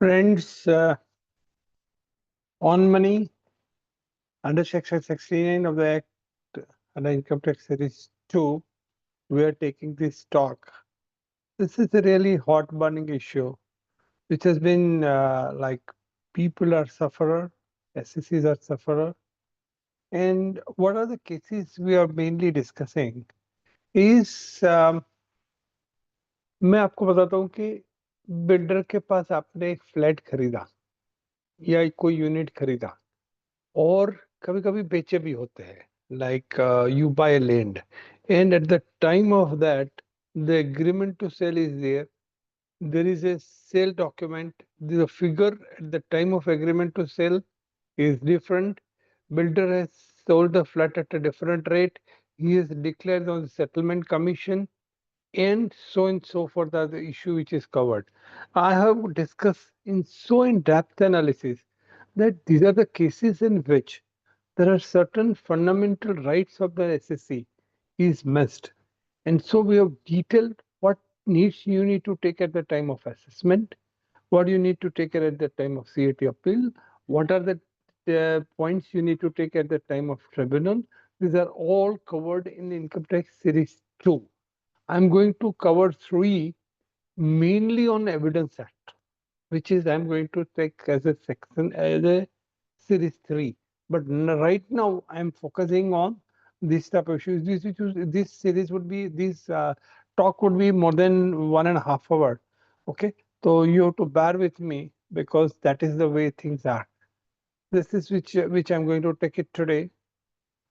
Friends, on money under Section 69 of the Act under Income Tax Series 2, we are taking this talk. This is a really hot burning issue, which has been like people are sufferer, SECs are sufferer. And what are the cases we are mainly discussing is मैं आपको बताता हूँ कि builder के पास आपने एक flat खरीदा या कोई यूनिट खरीदा और कभी कभी बेचे भी होते हैं like you buy a land and at the time of that the agreement to sell is there is a sale document, the figure at the time of agreement to sell is different. Builder has sold the flat at a different rate, he has declared on the settlement commission, and so forth are the issue which is covered. I have discussed in depth analysis that these are the cases in which there are certain fundamental rights of the SSC is missed. And so we have detailed what needs you need to take at the time of assessment, what you need to take at the time of CAT appeal, what are the points you need to take at the time of tribunal. These are all covered in the Income Tax Series 2. I'm going to cover 3 mainly on Evidence Act, which is I'm going to take as a section as a Series 3. But right now I'm focusing on this type of issues. This series would be this talk would be more than 1.5 hours. Okay, so you have to bear with me because that is the way things are. This is which I'm going to take it today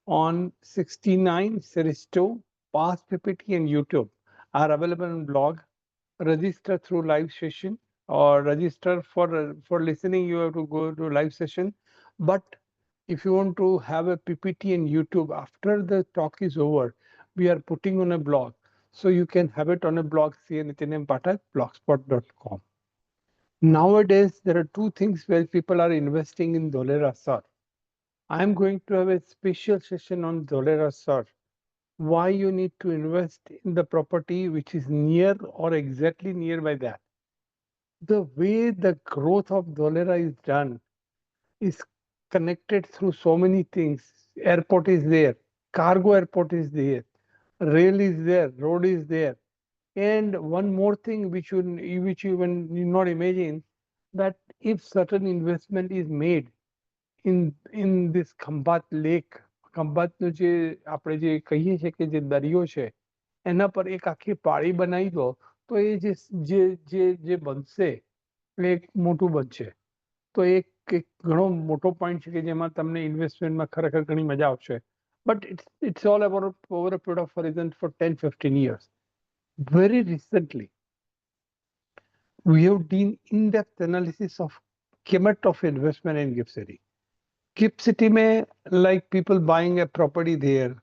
on 69 Series 2. Past PPT and YouTube are available on blog. Register through live session or register for listening. You have to go to live session, but if you want to have a PPT and YouTube after the talk is over, we are putting on a blog. So you can have it on a blog, cnithinmpatak.blogspot.com. Nowadays, there are 2 things where people are investing in Dholera Sir. I am going to have a special session on Dholera Sir. Why you need to invest in the property which is near or exactly nearby that. The way the growth of Dholera is done is connected through so many things. Airport is there, cargo airport is there, rail is there, road is there. And one more thing which you even not imagine, that if certain investment is made in this Khambat lake, ખંભાતનું જે આપણે જે કહીએ છીએ કે જે દરિયો છે એના પર એક આખી પાળી બનાવી દો તો એ જે બનશે એ એક મોટું બનશે. તો એક ઘણો મોટો પોઈન્ટ છે કે જેમાં તમને ઇન્વેસ્ટમેન્ટમાં ખરેખર ઘણી મજા આવશે. But it's all about over a period of horizon for 10-15 years. Very recently, we have done in-depth analysis of gamut of investment in GIFT City. GIFT City में like people buying a property there,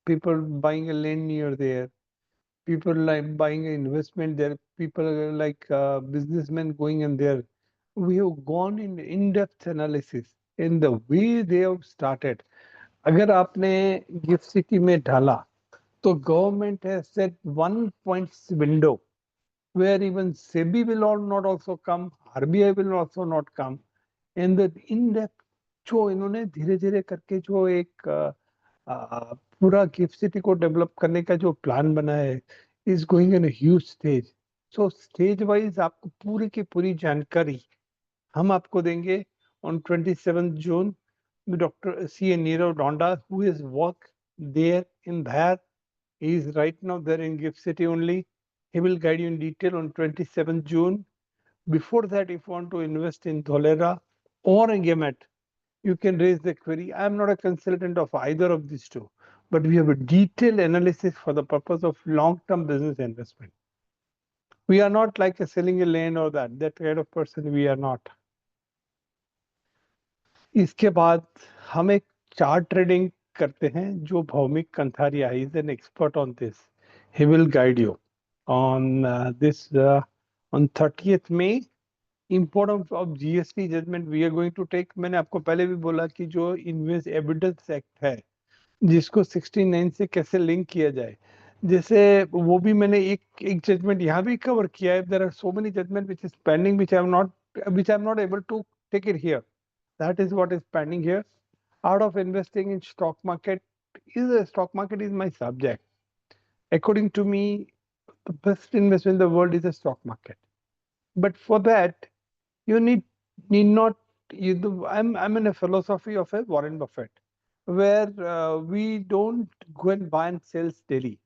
people buying a land near there, people like buying an investment there, people like businessmen going in there. We have gone in in-depth analysis in the way they have started. अगर आपने gift city में डाला तो government has set 1 points window where even SEBI will not also come, RBI will also not come, and the in-depth जो इन्होंने धीरे धीरे करके जो एक पूरा गिफ्ट सिटी को डेवलप करने का जो प्लान बना है is going in huge stage. So stage wise आपको पूरी की पूरी जानकारी हम आपको देंगे on 27th June. Dr. C. Nirav Donda, who has worked there in that, he is right now there in Gift City only. He will guide you in detail on 27th June. Before that, if you want to invest in Dholera or in Gemet, you can raise the query. I am not a consultant of either of these two, but we have a detailed analysis for the purpose of long-term business investment. We are not like a selling a land or that kind of person. We are not. इसके बाद हम एक chart trading करते हैं जो Bhowmik Kantharia is an expert on this. He will guide you on this on 30th May. Importance of GST judgment we are going to take. मैंने आपको पहले भी बोला कि जो इन्वेस्ट एविडेंस एक्ट है जिसको 69 से कैसे लिंक किया जाए, जैसे वो भी मैंने एक जजमेंट यहाँ भी कवर किया है. There are so many judgment which is pending which I have not which I'm not able to take it here. That is what is pending here. Out of investing in stock market, stock market is my subject. According to me, the best investment in the world is the stock market. But for that, you need not. I'm in a philosophy of a Warren Buffett, where we don't go and buy and sell daily.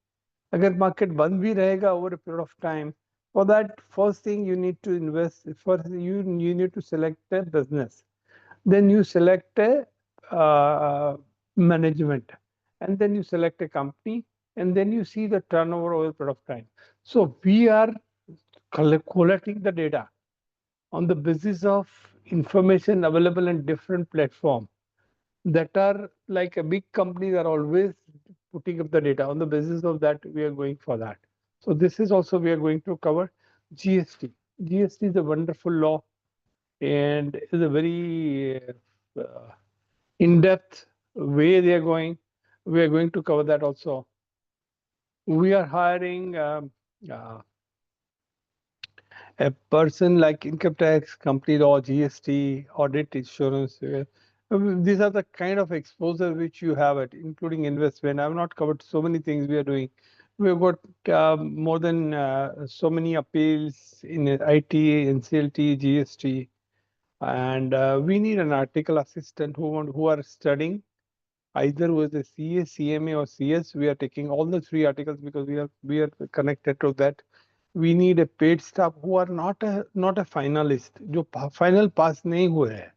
अगर market बंद भी रहेगा over a period of time, for that first thing you need to invest. First you need to select a business, then you select a management, and then you select a company, and then you see the turnover over a period of time. So we are collecting the data on the basis of information available in different platforms that are like a big companies are always putting up the data. On the basis of that, we are going for that. So this is also we are going to cover GST. GST is a wonderful law and is a very in-depth way they are going. We are going to cover that also. We are hiring a person like income tax, company law, GST, audit, insurance. These are the kind of exposure which you have it, including investment. I've not covered so many things we are doing. We've got more than so many appeals in IT, NCLT, GST, and we need an article assistant who are studying either with a CA, CMA, or CS. We are taking all the three articles because we are connected to that. We need a paid staff who are not a finalist, जो final pass नहीं हुए हैं,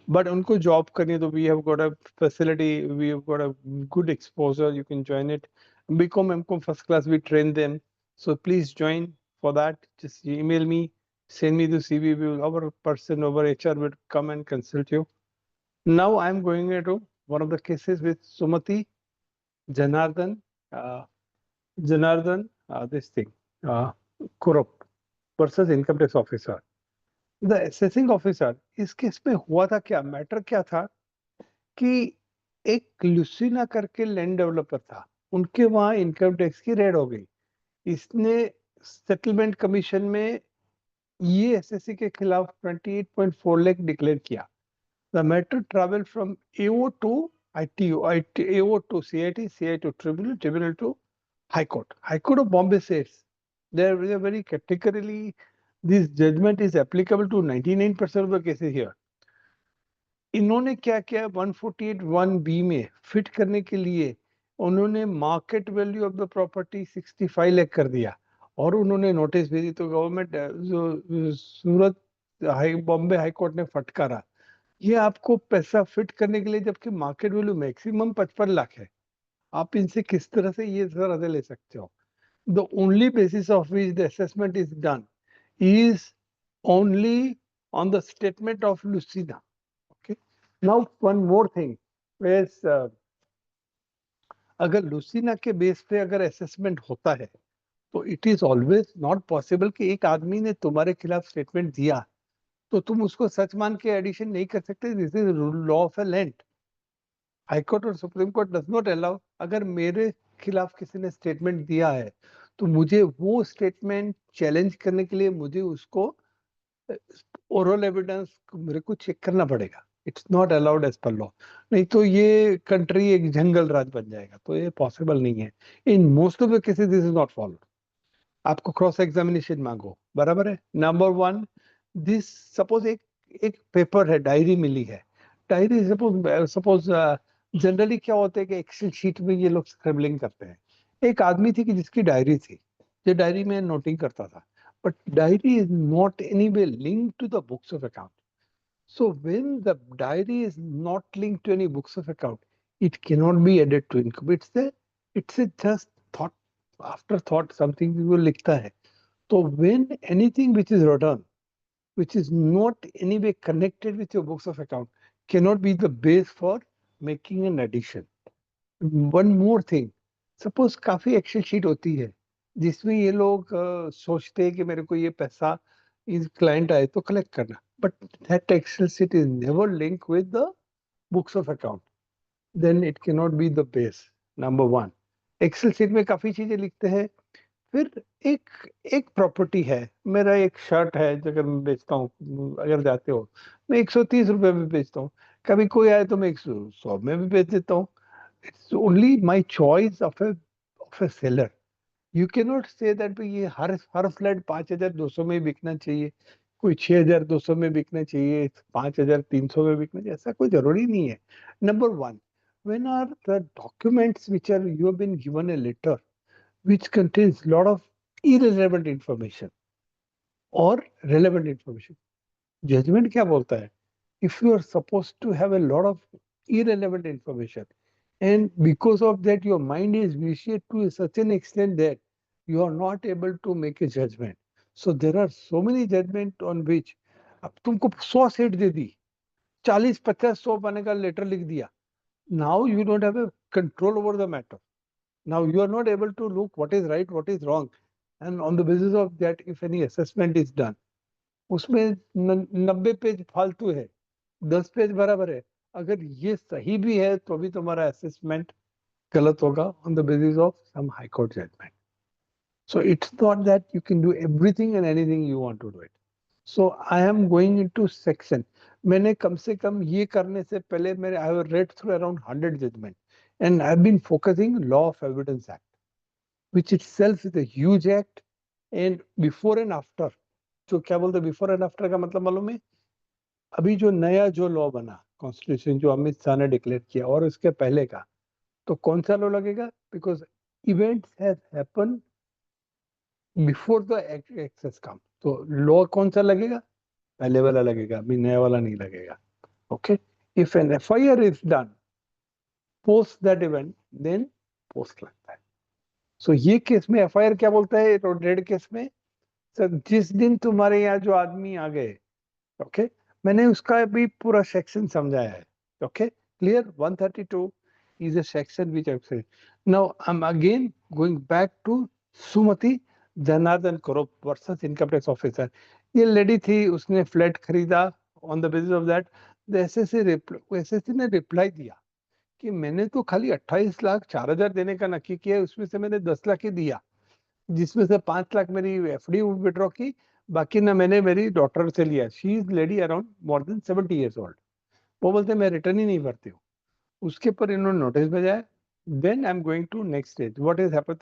but उनको job करनी, तो we have got a facility, we have got a good exposure. You can join it. BCom, MCom first class, we train them. So please join for that. Just email me, send me the CV. Our person over HR will come and consult you. Now I'm going into one of the cases with Sumati Janardhan. This thing, Kurup versus income tax officer. The assessing officer, इस case में हुआ था क्या, matter क्या था कि एक लुसिना करके लैंड डेवलपर था, उनके वहां इनकम टैक्स की रेड हो गई. इसने सेटलमेंट कमीशन में ये एसएससी के खिलाफ 28.4 लाख डिक्लेयर किया. The matter traveled from AO to ITO, AO to CIT, CIT to Tribunal, Tribunal to High Court. High Court of Bombay says they're very categorically, this judgment is applicable to 99% of the cases here. इन्होंने क्या किया, 148(1)(b में fit करने के लिए उन्होंने market value of the property 65 lakh कर दिया और उन्होंने नोटिस भेजी. तो गवर्नमेंट जो सूरत बॉम्बे हाई कोर्ट ने फटकारा, ये आपको पैसा फिट करने के लिए, जबकि मार्केट वैल्यू मैक्सिमम 55 लाख है, आप इनसे किस तरह से ये रजा ले सकते हो. The only basis of which the assessment is done is only on the statement of Lucina. Okay, now one more thing is, अगर लुसीना के बेस पे अगर असेसमेंट होता है तो it is always not possible कि एक आदमी ने तुम्हारे खिलाफ स्टेटमेंट दिया तो तुम उसको सच मान के एडिशन नहीं कर सकते. This is law of a land. High court और supreme court does not allow. अगर मेरे खिलाफ किसी ने स्टेटमेंट दिया है तो मुझे वो स्टेटमेंट चैलेंज करने के लिए मुझे उसको ओरल एविडेंस मेरे को चेक करना पड़ेगा. It's not allowed as per law. नहीं तो ये कंट्री एक जंगल राज बन जाएगा, तो ये पॉसिबल नहीं है. In most of the cases this is not followed. आपको क्रॉस एग्जामिनेशन मांगो, बराबर है. नंबर वन, दिस सपोज एक पेपर है, डायरी मिली है. डायरी सपोज जनरली क्या होता है कि एक्सेल शीट में ये लोग स्क्रिबलिंग करते हैं. एक आदमी थी कि जिसकी डायरी थी, जो डायरी में नोटिंग करता था, but diary is not any way link to the books of account. So when the diary is not linked to any books of account, it cannot be added to income. It's a just thought, afterthought, something वो लिखता है. So when anything which is written, which is not any way connected with your books of account, cannot be the base for making an addition. One more thing, suppose काफी Excel sheet होती है जिसमें ये लोग सोचते हैं कि मेरे को ये पैसा इस क्लाइंट आए तो कलेक्ट करना, but that Excel sheet is never linked with the books of account, then it cannot be the base. Number one, Excel sheet में काफी चीजें लिखते हैं, फिर एक एक प्रॉपर्टी है, मेरा एक शर्ट है जो अगर मैं बेचता हूँ, अगर जाते हो मैं 130 रुपए में बेचता हूँ, कभी कोई आए तो मैं 100 में भी बेच देता हूँ. It's only my choice of A seller. You can not say that ये हर फ्लैट 5,200 में बिकना चाहिए, कोई 6,200 में बिकना चाहिए, 5,300 में बिकना चाहिए, ऐसा कोई जरूरी नहीं है. Number one, when are the documents which are you have been given a letter which contains lot of irrelevant information or relevant information. Judgment क्या बोलता है? If you are supposed to have a lot of irrelevant information and because of that your mind is vicious to such an extent that you are not able to make a judgment. So there are so many judgment on which अब तुमको 100 set दे दी, 40, 50, 100 पाने का letter लिख दिया. Now you don't have a control over the matter. Now you are not able to look what is right, what is wrong, and on the basis of that, if any assessment is done, उसमें 90 page फालतू है, 10 page बराबर है. अगर ये सही भी है तो भी तुम्हारा असेसमेंट गलत होगा on the basis of some high court judgment. So it's not that you can do everything and anything you want to do it. So I am going into section. मैंने कम से कम ये करने से पहले मैंने I have read through around 100 judgment and I've been focusing Law of Evidence Act, which itself is a huge act. And before and after, जो क्या बोलते बिफोर एंड आफ्टर का मतलब मालूम है? अभी जो नया जो लॉ बना कॉन्स्टिट्यूशन जो अमित शाह ने डिक्लेयर किया और उसके पहले का, तो कौन सा लॉ लगेगा? Because events has happen before the access come, तो लॉ कौन सा लगेगा? पहले वाला लगेगा, अभी नया वाला नहीं लगेगा. Okay, if an FIR is done post that event then post लगता है. सो ये केस में एफआईआर क्या बोलता है रेड केस में? सर जिस दिन तुम्हारे यहाँ जो आदमी आ गए, ओके, मैंने उसका भी पूरा सेक्शन समझाया है. Okay, clear? 132 is a section which I've said. Now I'm again going back to Sumati Janardan Karop versus income tax officer. ये लेडी थी, उसने फ्लैट खरीदा. On the basis of that the SSC ने रिप्लाई दिया कि मैंने तो खाली 28,04,000 देने का नक्की किया, उसमें से मैंने 10 लाख ही दिया, जिसमें से 5 लाख मेरी एफडी विड्रॉ की, बाकी ना मैंने मेरी डॉटर से लिया. She is lady around more than 70 years old. वो बोलते मैं रिटर्न ही नहीं भरती हूँ. उसके पर इन्होंने नोटिस भेजा है. Then I am going to next stage. What is happened?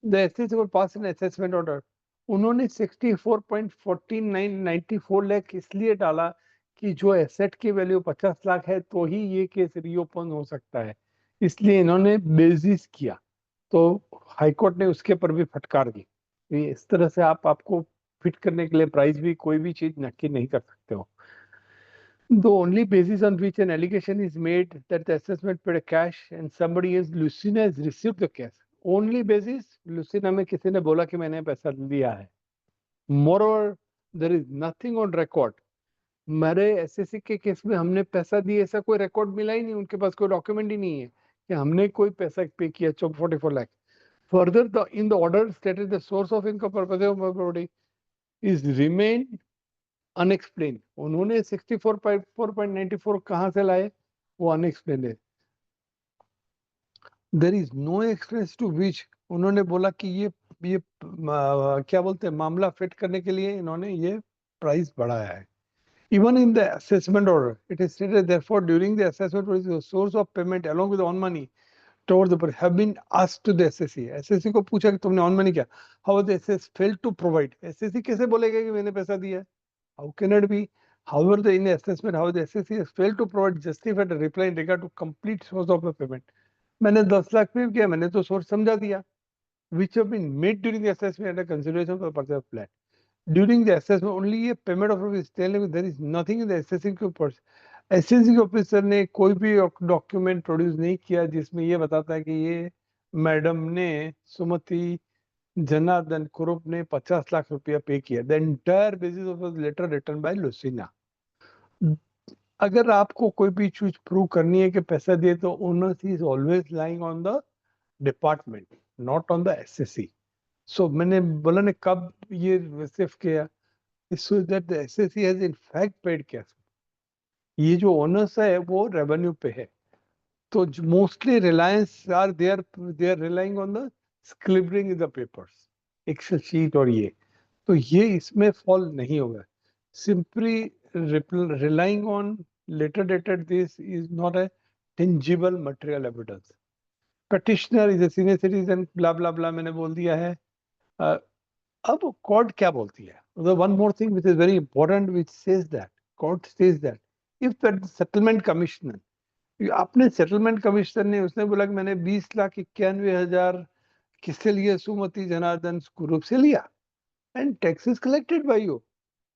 The SSC will pass an assessment order. उन्होंने 64.4994 लाख इसलिए डाला कि जो एसेट की वैल्यू 50 लाख है तो ही ये केस रीओपन हो सकता है, इसलिए इन्होंने बेसिस किया. तो हाईकोर्ट ने उसके पर भी फटकार दी. इस तरह से आपको फिट करने के लिए प्राइस भी कोई भी चीज नक्की नहीं कर सकते हो. The only basis on which an allegation is made that the assessment paid a cash and somebody is Lucina has received the cash. Only basis Lucina में किसी ने बोला कि मैंने पैसा दिया है. Moreover, there is nothing on record. मेरे एसएससी के केस में हमने पैसा दिए ऐसा कोई रिकॉर्ड मिला ही नहीं. उनके पास कोई डॉक्यूमेंट ही नहीं है कि हमने कोई पैसा पे किया. 44 lakh. Further, in the order stated the source of income purpose of property is remain unexplain. उन्होंने 64.494 कहां से लाए वो अनएक्सप्लेन है. There is no explanation to which उन्होंने बोला कि ये क्या बोलते हैं, मामला फिट करने के लिए इन्होंने ये प्राइस बढ़ाया है. Even in the assessment order, it is stated therefore during the assessment the source of payment along with on money towards the have been asked to the SSC. SSC को पूछा कि तुमने ऑन मनी क्या? How the SS failed to provide. SSC कैसे बोलेगा कि मैंने पैसा दिया है? How can it be? However, in the assessment, how the SSC has failed to provide justified reply in regard to complete source of the payment. मैंने 10 लाख पे किया, मैंने तो सोर्स समझा दिया. Which have been made during the assessment under consideration for the purchase of flat. During the assessment, only a payment of rupees 10 there is nothing in the SSC के ऊपर. SSC officer ने कोई भी document produce नहीं किया जिसमें ये बताता है कि ये मैडम ने सुमति जनार्दन कुरूप ने 50 लाख रुपया पे किया. The entire basis of letter written by Lucina. अगर आपको कोई भी चीज प्रूव करनी है कि पैसा दिए तो onus is always lying on the department, not on the SSC. So मैंने बोला ने कब ये रिसीव किया, so that the SSC has in fact paid cash. ये जो ओनर्स है वो रेवेन्यू पे है, तो mostly reliance are they are relying on the scribbling in the papers, excel sheet और ये, तो ये इसमें फॉल नहीं होगा. Simply relying on later dated this is not a tangible material evidence. Petitioner is a senior citizen, blah blah blah, मैंने बोल दिया है. Uh, अब court क्या बोलती है? The one more thing which is very important, which says that court says that if the settlement commissioner, आपने settlement commissioner ने उसने बोला कि मैंने 20,91,000 किससे लिए? सुमति जनार्दन ग्रुप से लिया, and tax is collected by you.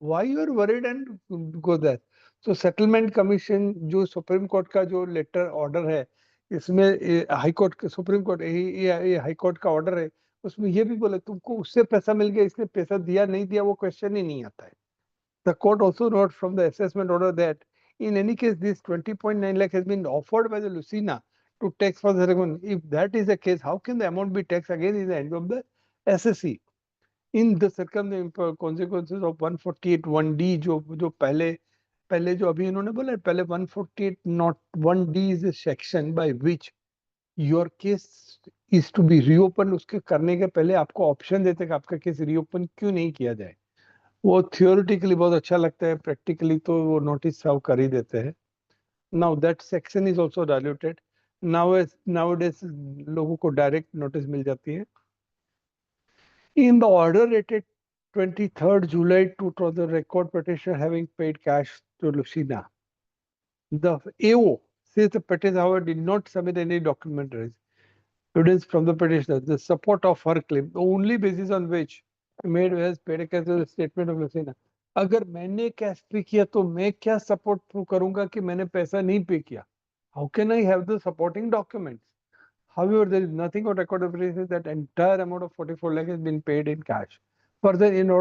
Why you are worried and go there? So settlement commission जो सुप्रीम कोर्ट का जो लेटर ऑर्डर है, इसमें हाई कोर्ट सुप्रीम कोर्ट ये हाई कोर्ट का ऑर्डर है, उसमें ये भी बोले तुमको उससे पैसा मिल गया, इसने पैसा दिया नहीं दिया वो क्वेश्चन ही नहीं आता है. The court also notes from the assessment order that in any case this 20.9 lakh has been offered by the Lucina to tax for the settlement. If that is the case, how can the amount be taxed again in the end of the SSC? In the consequences of 148 1D जो पहले जो अभी इन्होंने बोला पहले 148 not 1D is a section by which your case is to be reopened. उसके करने के पहले आपको ऑप्शन देते हैं कि आपका केस रीओपन क्यों नहीं किया जाए. वो थियोरेटिकली बहुत अच्छा लगता है, प्रैक्टिकली तो वो नोटिस सर्व कर ही देते हैं. Now that section is also diluted. Nowadays लोगों को डायरेक्ट नोटिस मिल जाती है. In the order dated 23rd July 2000, record petitioner having paid cash to Lucina. The AO says the petitioner, however, did not submit any documentary evidence from the petitioner. The support of her claim, the only basis on which made has paid a cash to the statement of Lucina. अगर मैंने cash पे किया तो मैं क्या support prove करूंगा कि मैंने पैसा नहीं पे किया? How can I have the supporting documents? However, there is nothing on record of that entire amount of 44 lakh has been paid in cash. Further, in the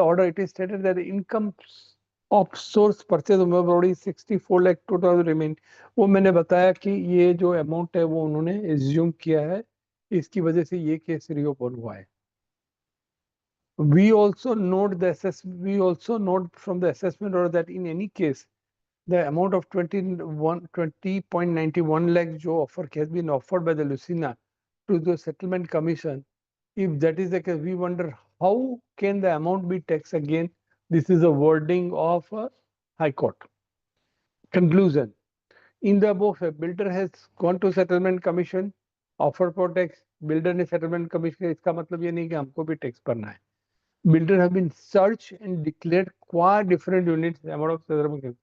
order, it is stated that the income of source purchase of body 64 lakh 2000 remain. वो मैंने बताया कि ये जो amount है वो उन्होंने assume किया है, इसकी वजह से ये केस रीओपन हुआ है. We also note from the assessment order that in any case, the amount of 20.91 lakh जो offer has been offered by the Lucina to the settlement commission. If that is the case, we wonder how can the amount be taxed again? This is a wording of a High Court. Conclusion. In the above, a builder has gone to settlement commission, offer for tax. Builder ने settlement commission, इसका मतलब ये नहीं कि हमको भी tax भरना है. Builder have been searched and declared qua different units amount of settlement.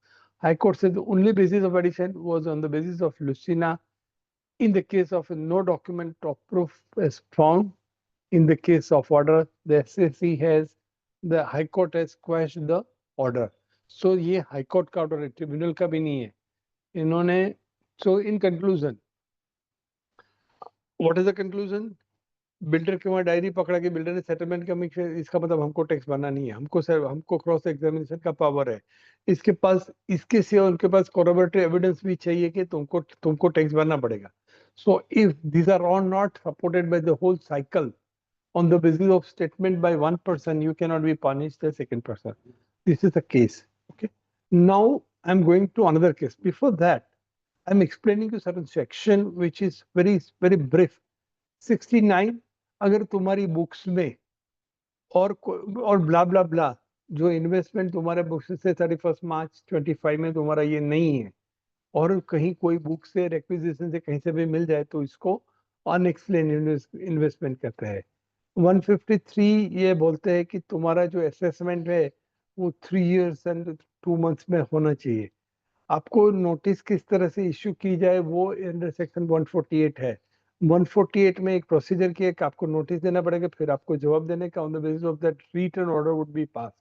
High Court said the only basis of addition was on the basis of Lucina. In the case of no document of proof is found, in the case of order, the High Court has quashed the order. So ये High Court का order है, tribunal का भी नहीं है. इन्होंने, so in conclusion, what is the conclusion? Builder के वहाँ डायरी पकड़ा कि बिल्डर ने सेटलमेंट कमीशन, इसका मतलब हमको टैक्स भरना नहीं है, हमको क्रॉस एग्जामिनेशन का पावर है. इसके पास इसके सिवा उनके पास कोरोबोरेटरी एविडेंस भी चाहिए कि तुमको टैक्स भरना पड़ेगा. So if these are all not supported by the whole cycle on the basis of statement by one person, you cannot be punished the second person. This is the case. Okay. Now I'm going to another case. Before that, I'm explaining you certain section which is very very brief. 69, अगर तुम्हारी books में और ब्ला ब्ला ब्ला जो investment तुम्हारे books से 31 मार्च 25 में तुम्हारा ये नहीं है और कहीं कोई बुक से रिक्विजिशन से कहीं से भी मिल जाए तो इसको अनएक्सप्लेन इन्वेस्टमेंट कहते हैं. 153 ये बोलते हैं कि तुम्हारा जो असेसमेंट है वो 3 years and 2 months में होना चाहिए. आपको नोटिस किस तरह से इश्यू की जाए वो अंडर सेक्शन 148 है. 148 में एक प्रोसीजर किया कि आपको नोटिस देना पड़ेगा, फिर आपको जवाब देने का, on the basis of that written order would be pass.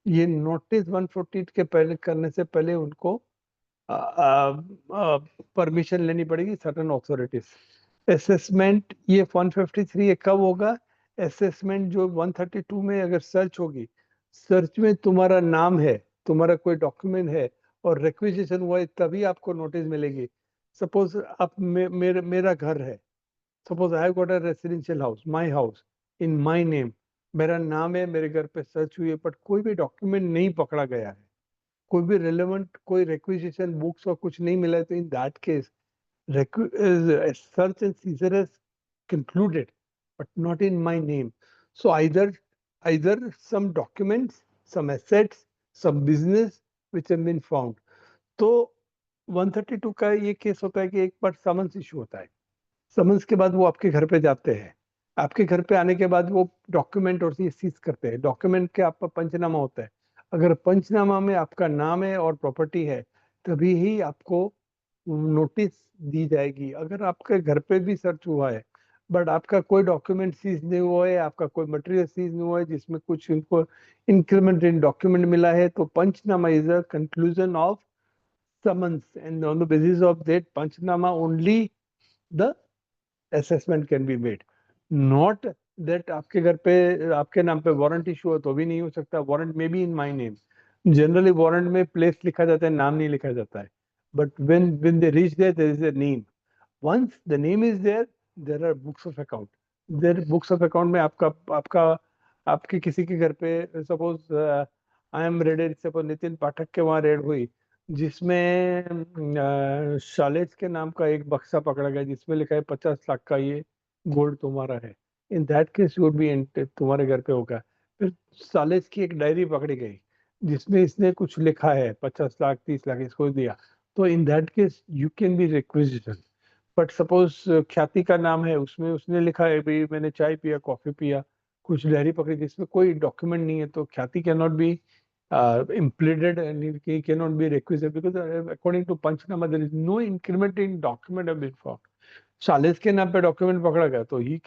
ये नोटिस 148 के पहले करने से पहले उनको परमिशन लेनी पड़ेगी सर्टेन अथॉरिटीज. असेसमेंट ये 153 कब होगा? असेसमेंट जो 132 में अगर सर्च होगी, सर्च में तुम्हारा नाम है, तुम्हारा कोई डॉक्यूमेंट है और रिक्विजिशन हुआ है, तभी आपको नोटिस मिलेगी. सपोज आप मेरा घर है, suppose I have got a residential house, my house in my name, मेरा नाम है, मेरे घर पे सर्च हुई है, बट कोई भी डॉक्यूमेंट नहीं पकड़ा गया है, कोई भी रिलेवेंट कोई रिक्विजिशन बुक्स और कुछ नहीं मिला है, तो in that case search and seizure concluded, but not in my name. So either some documents, some assets, some business which have been found. तो 132 का ये केस होता है कि एक बार समन्स इशू होता है, समन्स के बाद वो आपके घर पे जाते हैं, आपके घर पे आने के बाद वो डॉक्यूमेंट और ये सीज करते हैं, डॉक्यूमेंट के आपका पंचनामा होता है, अगर पंचनामा में आपका नाम है और प्रॉपर्टी है तभी ही आपको नोटिस दी जाएगी। अगर आपके घर पे भी सर्च हुआ है बट आपका कोई डॉक्यूमेंट सीज नहीं हुआ है, आपका कोई मटेरियल सीज नहीं हुआ है जिसमें कुछ इनको इंक्रीमेंट इन डॉक्यूमेंट मिला है, तो panchnama is a conclusion of summons, and on the basis of that panchnama only the assessment can be made, not that आपके घर पे आपके नाम पे वारंट इशू हो तो भी नहीं हो सकता, वारंट में be in my name. Generally warrant में प्लेस लिखा जाता है, नाम नहीं लिखा जाता है, but when they reach there is a name. Once the name is there, there are books of account. There books of account में आपका आपका आपके किसी के घर पे suppose I am raided, suppose Nitin Pathak के वहाँ रेड हुई जिसमें शालेज के नाम का एक बक्सा पकड़ा गया जिसमें लिखा है 50 लाख का ये गोल्ड तुम्हारा है। In that case you would be तुम्हारे घर पे होगा। फिर शालेज की एक डायरी पकड़ी गई जिसमें इसने कुछ लिखा है 50 लाख 30 लाख इसको दिया, तो in that case you can be requisition. But suppose ख्याति का नाम है उसमें उसने लिखा है भाई मैंने चाय पिया कॉफी पिया, कुछ डायरी पकड़ी जिसमें कोई डॉक्यूमेंट नहीं है, तो ख्याति can not be implemented and he cannot be requisite because according to Panchnama there is no increment in document have been found. शालिस के नाम पे डॉक्यूमेंट पकड़ा गया तो he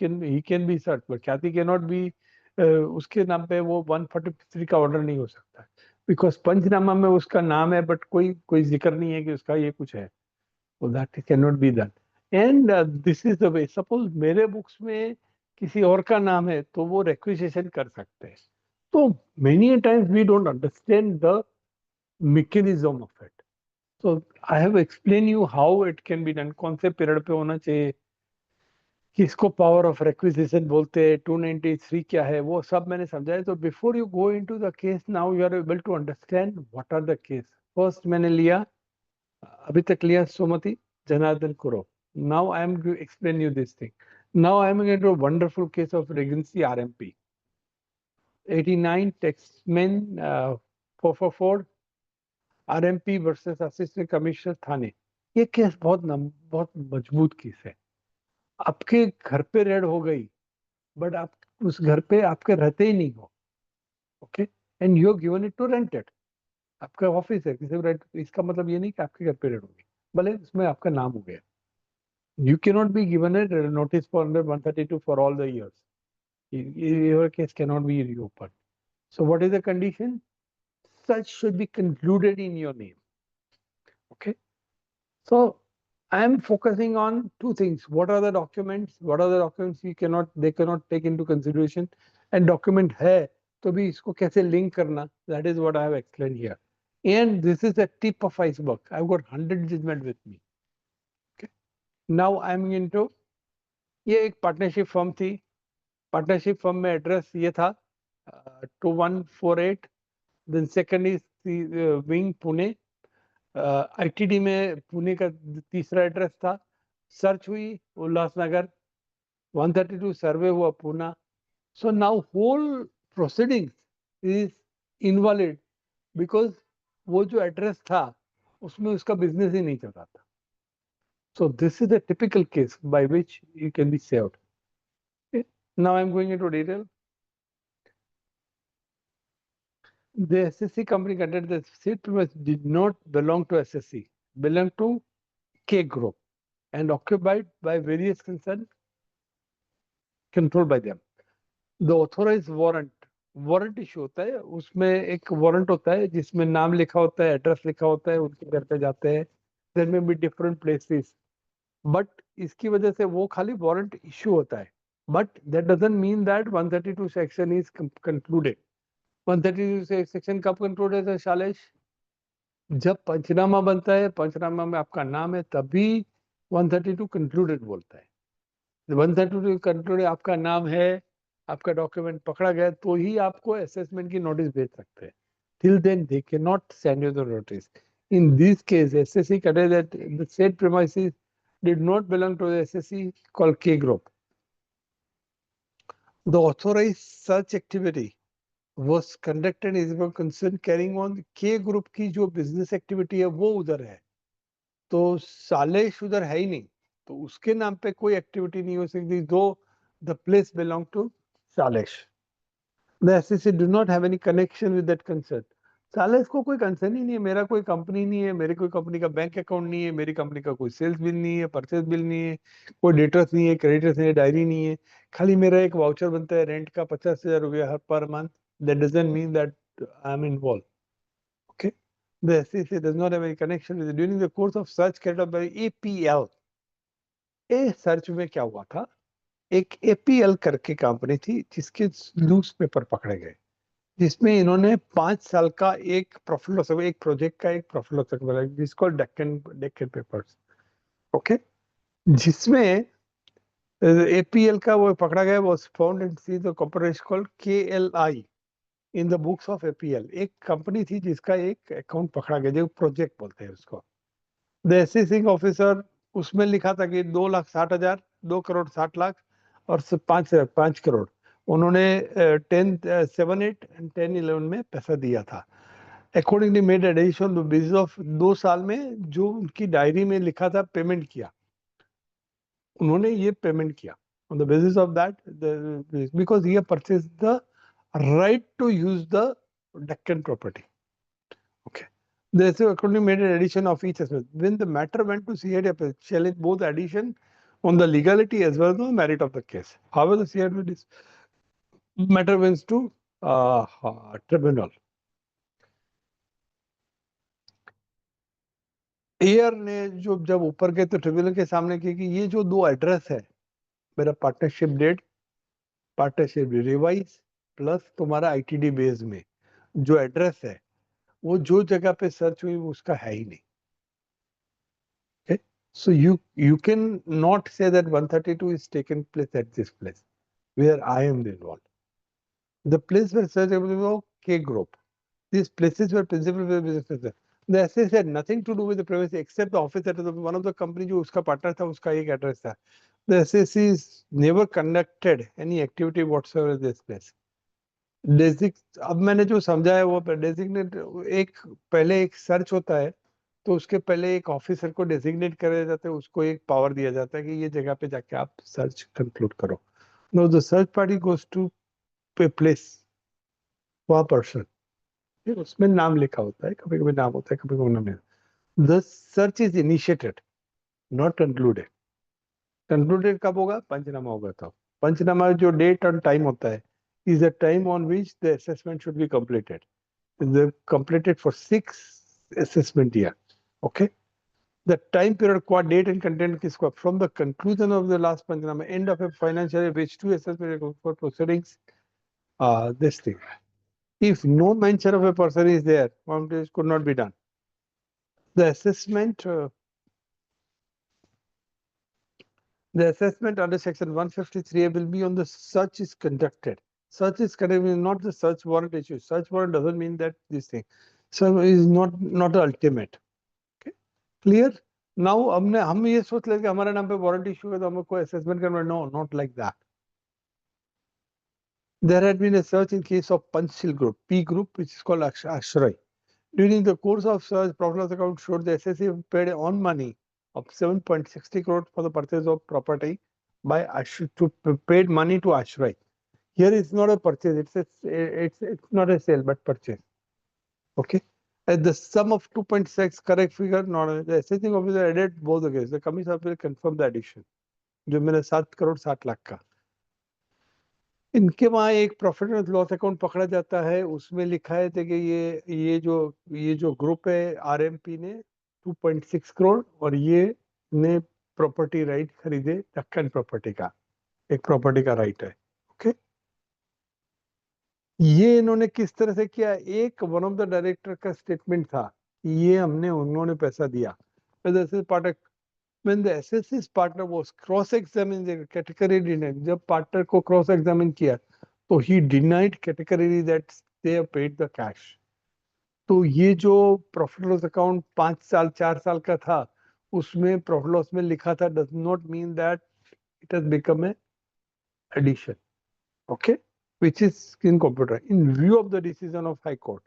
can be searched, but ख्याति cannot be उसके नाम पे वो 143 का ऑर्डर नहीं हो सकता बिकॉज पंचनामा में उसका नाम है बट कोई जिक्र नहीं है कि उसका ये कुछ है, so that cannot be done. And this is the way, suppose मेरे बुक्स में किसी और का नाम है तो वो रेक्विजिशन कर सकते हैं। So many a times we don't understand the mechanism of it. So I have explained you how it can be done, कौन से पीरियड पे होना चाहिए, किसको पावर ऑफ रिक्विजिशन बोलते हैं, 293 क्या है, वो सब मैंने समझाया। तो before you go into the case now you are able to understand what are the case. First मैंने लिया, अभी तक लिया Sumati Janardan Kuro. Now I am explain you this thing. Now I am going to wonderful case of regency RMP 89 Taxmann 444 RMP versus assistant commissioner Thane. ये case बहुत मजबूत case है। आपके घर पे रेड हो गई बट आप उस घर पे आपके रहते ही नहीं हो, okay, and you have given it to rented. आपका ऑफिस है किसी रेंट, इसका मतलब ये नहीं कि आपके घर पे रेड होगी भले उसमें आपका नाम हो गया। You can not be given A notice for under 132 for all the years, your case can not be reopen. So what is the condition? Such should be concluded in your name. Okay. So I am focusing on two things. What are the documents? What are the documents they cannot take into consideration? And document है तो भी इसको कैसे link करना? That is what I have explained here. And this is the tip of iceberg. I've got 100 judgment with me. Okay. Now I am into ये एक partnership firm थी। Partnership firm में एड्रेस ये था 2148। Then second is wing Pune. ITD में पुणे का तीसरा address था। सर्च हुई उल्लासनगर, 132 सर्वे हुआ Poona. So now whole proceedings is invalid because वो जो एड्रेस था उसमें उसका बिजनेस ही नहीं चल रहा था। सो this is the typical case by which you can be saved. Now I am going into detail. The SSC company contained the seed premise did not belong to SSC, belonged to K Group and occupied by various concerned, controlled by them. The authorized warrant issue होता है, उसमें एक warrant होता है जिसमें नाम लिखा होता है, एड्रेस लिखा होता है, उनके घर पे जाते हैं, देयर में बी डिफरेंट प्लेसेस, बट इसकी वजह से वो खाली वारंट इशू होता है, but that doesn't mean that 132 section is concluded. 132 section कब कंक्लूड है शालेश? जब पंचनामा बनता है, पंचनामा में आपका नाम है तभी 132 कंक्लूडेड बोलता है। 132 कंक्लूडेड आपका नाम है, आपका डॉक्यूमेंट पकड़ा गया तो ही आपको असेसमेंट की नोटिस भेज सकते हैं। Till then they can not send you the notice. In this case SSC considered that the said premises did not belong to the SSC called K Group the authorise search activity was conducted is concerned carrying on के group की जो business activity है वो उधर है, तो सालेश उधर है ही नहीं, तो उसके नाम पे कोई एक्टिविटी नहीं हो सकती though the place belong to सालेश. The SEC do not have any connection with that concern. Salesh को कोई कंसर्न ही नहीं है, मेरा कोई कंपनी नहीं है, मेरी कोई कंपनी का बैंक अकाउंट नहीं है, मेरी कंपनी का कोई सेल्स बिल नहीं है, परचेज बिल नहीं है, कोई डेटर्स नहीं है, क्रेडिटर्स नहीं है, डायरी नहीं है, खाली मेरा एक वाउचर बनता है रेंट का 50,000 रुपया हर पर month. That doesn't mean that I am involve. Okay, the SEC does not have any connection with it. During the course of search carried out by APL, search में क्या हुआ था, एक APL करके कंपनी थी जिसके लूज पेपर पकड़े गए, जिसमें इन्होंने 5 साल का एक प्रॉफिट लॉस एक प्रोजेक्ट का एक प्रॉफिट लॉस बनाया जिसको डेक्कन पेपर्स. ओके, जिसमें एपीएल का वो पकड़ा गया, was found and seized the corporation called KLI in the books of APL. एक कंपनी थी जिसका एक अकाउंट पकड़ा गया जो प्रोजेक्ट बोलते हैं उसको. द एसेसिंग ऑफिसर उसमें लिखा था कि 2,60,000, 2,60,00,000 और 5 करोड़ उन्होंने 7, 8 and 10, 11 में पैसा दिया था. Accordingly made addition basis of 2 साल में जो उनकी डायरी में लिखा था पेमेंट किया, उन्होंने ये पेमेंट किया on the basis of that because he purchased the right to use the Deccan property. Okay. They accordingly made an addition of each assessment. When the matter went to CID, challenge both addition on the legality as well as the merit of the case. However, the CID matter went to tribunal. Air ने जो जब ऊपर गए तो tribunal के सामने किया कि ये जो 2 एड्रेस है, मेरा partnership date, partnership revise plus तुम्हारा आईटीडी बेस में जो एड्रेस है वो जो जगह पे सर्च हुई वो उसका है ही नहीं. So you can not say that 132 is taken place at this place where I am involved. The place where search was K group. These places were principal business. The SEC had nothing to do with the premises except the office address of one of the company जो उसका partner था उसका एक address था. The SEC never conducted any activity whatsoever at this place. अब मैंने जो समझा है वो डेजिग्नेट एक पहले एक सर्च होता है तो उसके पहले एक ऑफिसर को डेजिग्नेट किया जाता है, उसको एक पावर दिया जाता है कि ये जगह पे जाके आप सर्च कंक्लूड करो. No the search party goes to place वहाँ पर्सन, उसमें नाम लिखा होता है, कभी कभी नाम होता है, कभी कभी नाम नहीं. The search is initiated not concluded. Concluded कब होगा, पंचनामा होगा तब. पंचनामा जो डेट और टाइम होता है is the time on which the assessment should be completed. They completed for 6 assessment year. Okay. The time period, quad date and content is from the conclusion of the last Panchanama, end of a financial year, which 2 assessment for proceedings. This thing. If no mention of a person is there, this could not be done. The assessment under section 153 will be on the search is conducted. Search is conducted, not the search warrant issue. Search warrant doesn't mean that this thing. So is not ultimate. Okay, clear? Now हम ये सोच ले कि हमारे नाम पे warrant issue है तो हमें कोई असेसमेंट करना. No, not like that. There had been a search in case of Panchshil Group, P Group, which is called Ashray. During the course of search, profit loss account showed the SSC paid on money of 7.60 crore for the purchase of property by paid money to Ashray. Here it's not a purchase; it's not a sale but purchase. Okay. At the sum of 2.6 correct figure, not the assessing officer added both the cases. The commission officer confirmed the addition. जो मेरा 7 करोड़ 60 लाख का. इनके वहाँ एक profit and loss account पकड़ा जाता है, उसमें लिखा है कि ये जो ग्रुप है आरएमपी ने 2.6 करोड़ और ये ने प्रॉपर्टी राइट खरीदे दक्कन प्रॉपर्टी का, एक प्रॉपर्टी का राइट है. ओके. ये इन्होंने किस तरह से किया, एक वन ऑफ द डायरेक्टर का स्टेटमेंट था कि ये उन्होंने पैसा दिया. When the SSC's partner was cross-examined, the category denied. जब पार्टनर को क्रॉस एग्जामिन किया तो he denied categorically that they have paid the cash. तो ये जो प्रॉफिट लॉस अकाउंट 5 साल 4 साल का था उसमें प्रॉफिट लॉस में लिखा था does not mean that it has become a addition. okay, which is in computer. In view of the decision of High Court,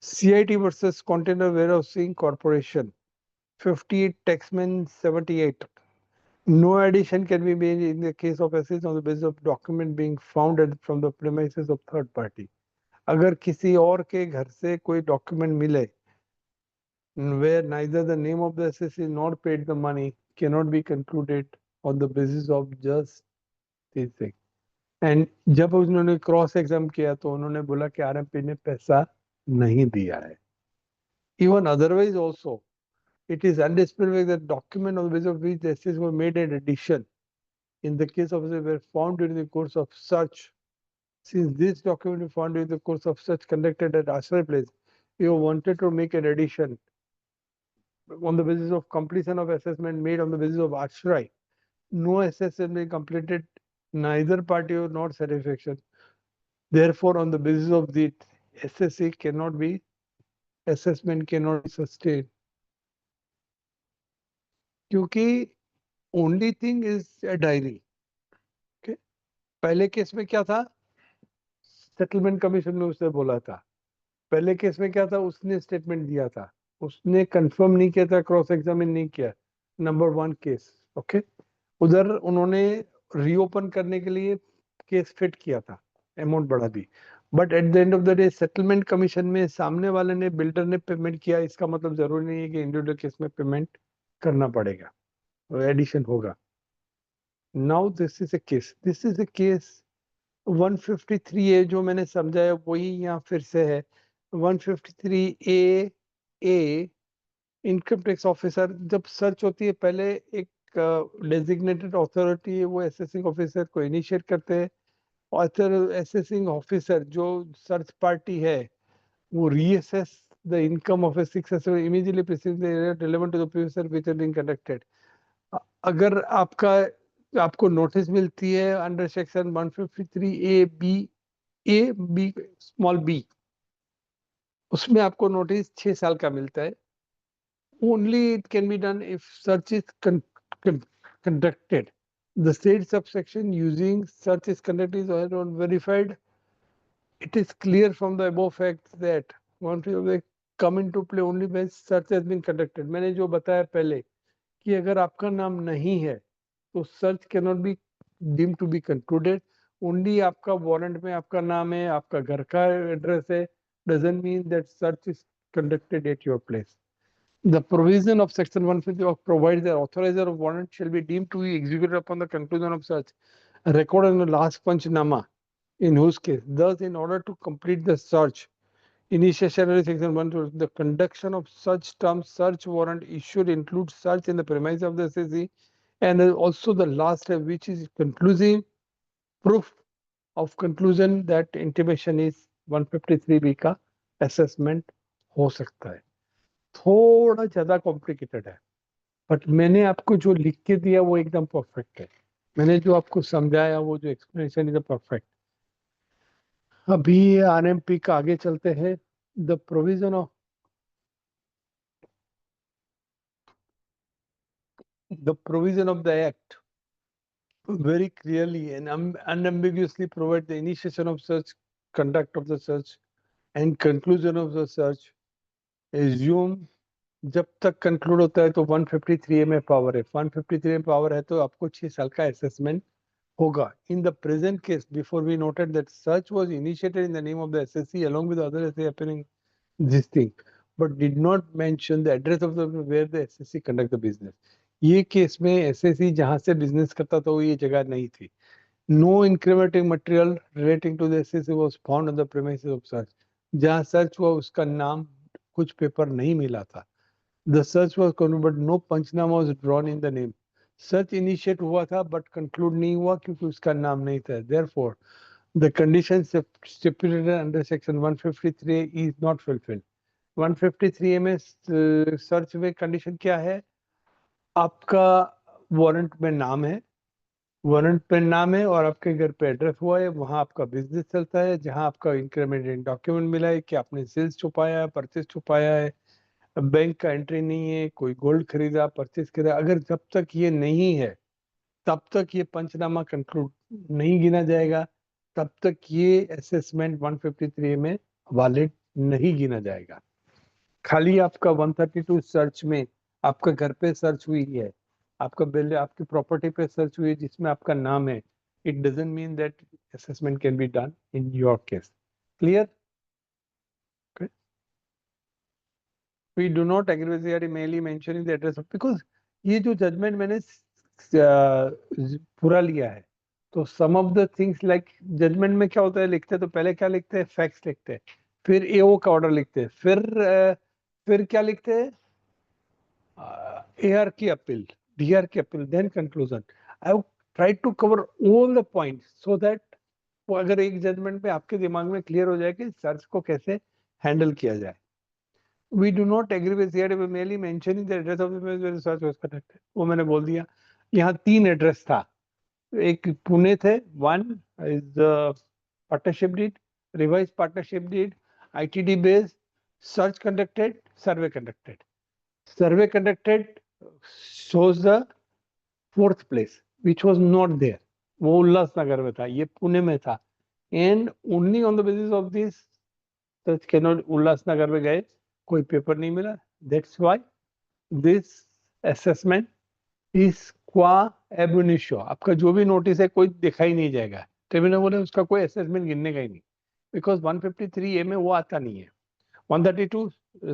CIT versus Container Warehousing Corporation, 58 taxman 78. No addition can be made in the case of assets on the basis of document being found from the premises of third party. अगर किसी और के घर से कोई document मिले where neither the name of the assessee nor paid the money cannot be concluded on the basis of just these things. And जब उन्होंने क्रॉस एग्जाम किया तो उन्होंने बोला कि आरएमपी ने पैसा नहीं दिया है. Even otherwise also it is undisputed that document on the basis of which the essays were made an addition in the case of were found during the course of search. Since this document was found during the course of search conducted at Ashray Place, you wanted to make an addition on the basis of completion of assessment made on the basis of Ashray. No assessment been completed, neither party or not satisfaction. Therefore, on the basis of the SSC cannot be, assessment cannot be sustained. क्योंकि only thing is a diary. Okay? पहले case में क्या था, settlement commission ने उसने बोला था. पहले केस में क्या था, उसने स्टेटमेंट दिया था, उसने कंफर्म नहीं किया था, क्रॉस एग्जामिन नहीं किया. Number 1 case. ओके, उधर उन्होंने रीओपन करने के लिए केस फिट किया था, अमाउंट बढ़ा दी. But at the end of the day settlement commission में सामने वाले ने, बिल्डर ने पेमेंट किया, इसका मतलब जरूरी नहीं है कि इंडिविजुअल केस में पेमेंट करना पड़ेगा, एडिशन होगा. Now this is A case 153A जो मैंने समझाया वही यहाँ फिर से है. 153A इनकम टैक्स ऑफिसर, जब सर्च होती है पहले एक डेजिग्नेटेड अथॉरिटी है वो असेसिंग ऑफिसर को इनिशिएट करते हैं. ऑथर असेसिंग ऑफिसर जो सर्च पार्टी है वो reassess the income of a successful immediately preceding the area relevant to the previous search which has been conducted. अगर आपको नोटिस मिलती है under section 153A small B, उसमें आपको नोटिस 6 साल का मिलता है. Only it can be done if search is conducted. The state subsection using search is conducted is not verified. It is clear from the above facts that one will come into play only when search has been conducted. मैंने जो बताया पहले कि अगर आपका नाम नहीं है तो search cannot be deemed to be concluded. Only आपका वारंट में आपका नाम है, आपका घर का एड्रेस है, doesn't mean that search is conducted at your place. The provision of section 150 provides that authorizer of warrant shall be deemed to be executed upon the conclusion of such record in the last panchnama, in whose case, thus, in order to complete the search, initiation section 1, the conduction of such terms search warrant issued includes search in the premise of the SSC, and also the last step, which is conclusive proof of conclusion that intimation is 153B का assessment हो सकता है. थोड़ा ज्यादा complicated है, but मैंने आपको जो लिख के दिया वो एकदम परफेक्ट है. मैंने जो आपको समझाया वो जो एक्सप्लेनेशन इज परफेक्ट. अभी आरएमपी का आगे चलते हैं. The provision of the act very clearly and unambiguously provide the initiation of search, conduct of the search, and conclusion of the search. Assume जब तक कंक्लूड होता है तो 153A में पावर है. 153A में पावर है तो आपको 6 साल का असेसमेंट होगा. In the present case before we noted that search was initiated in the name of the SSC along with other SSC appearing this thing, but did not mention the address of the where the SSC conduct the business. ये case में SSC जहां से business करता था वो ये जगह नहीं थी. No incriminating material relating to the SSC was found on the premises of search. जहां सर्च हुआ उसका नाम, कुछ पेपर नहीं मिला था. The search was concluded, but no Panchnama was drawn in the name. Search initiate हुआ था, but conclude नहीं हुआ क्योंकि उसका नाम नहीं था. Therefore, the condition stipulated under section 153 is not fulfilled. 153 में सर्च में कंडीशन क्या है? आपका वारंट में नाम है, वारंट पे नाम है और आपके घर पे एड्रेस हुआ है, वहां आपका बिजनेस चलता है, जहां आपका इंक्रीमेंट डॉक्यूमेंट मिला है कि आपने सेल्स छुपाया है, परचेस छुपाया है, बैंक का एंट्री नहीं है, कोई गोल्ड खरीदा, परचेस करा. अगर जब तक ये नहीं है तब तक ये पंचनामा कंक्लूड नहीं गिना जाएगा. तब तक ये असेसमेंट 153 में वैलिड नहीं गिना जाएगा। खाली आपका 132 सर्च में आपका घर पे सर्च हुई है, आपका बिल, आपकी प्रॉपर्टी पे सर्च हुई है जिसमें आपका नाम है, it doesn't mean that assessment can be done in your case. Clear? We do not agree with the merely mentioning the address of, because ये जो जजमेंट मैंने पूरा लिया है, तो some of the things like judgment में क्या होता है, लिखते हैं तो पहले क्या लिखते हैं, फैक्ट्स लिखते हैं, फिर एओ का ऑर्डर लिखते हैं, फिर क्या लिखते हैं, AR की अपील, DR की appeal, then conclusion. I have tried to cover all the points so that वो अगर एक जजमेंट में आपके दिमाग में क्लियर हो जाए कि सर्च को कैसे हैंडल किया जाए। We do not agree with CID by merely mentioning the address of the place where the search was conducted. वो मैंने बोल दिया। यहाँ 3 एड्रेस था, एक पुणे थे, one is partnership deed, revise partnership deed, ITD based, search conducted, survey conducted. Survey conducted shows the 4th place which was not there, वो उल्लासनगर में था, ये पुणे में था, and only on the basis of this search के note Ulhasnagar में गए, कोई पेपर नहीं मिला, that's why this assessment is क्वा एब इनिशियो। आपका जो भी नोटिस है कोई दिखाई नहीं जाएगा, ट्रिब्यूनल बोले उसका कोई असेसमेंट गिनने का ही नहीं, बिकॉज 153A में वो आता नहीं है। 132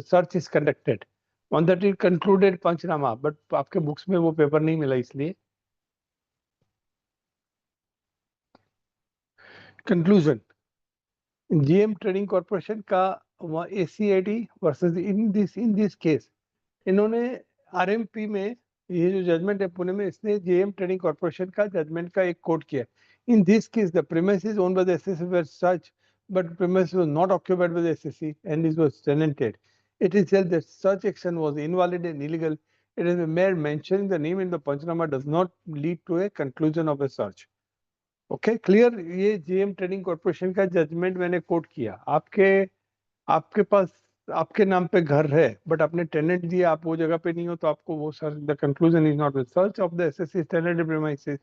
search is conducted, 130 concluded panchnama, but आपके बुक्स में वो पेपर नहीं मिला, इसलिए। कंक्लूजन, GM ट्रेडिंग कॉर्पोरेशन का ACID versus in this case, इन्होंने RMP में ये जो जजमेंट है पुणे में, इसने JM ट्रेडिंग कॉर्पोरेशन का जजमेंट का एक कोट किया। इन this case the premises owned by the SSC were such, but premises was not occupied by the SSC and it was tenanted. It is held that such action was invalid and illegal. It is a mere mentioning the name in the Panchnama does not lead to a conclusion of a search. Okay, clear? ये JM trading corporation का judgement मैंने coat किया। आपके पास आपके नाम पे घर है बट आपने टेनेंट दिया, आप वो जगह पे नहीं हो, तो आपको वो search, the conclusion is not with search of the SSC tenanted premises,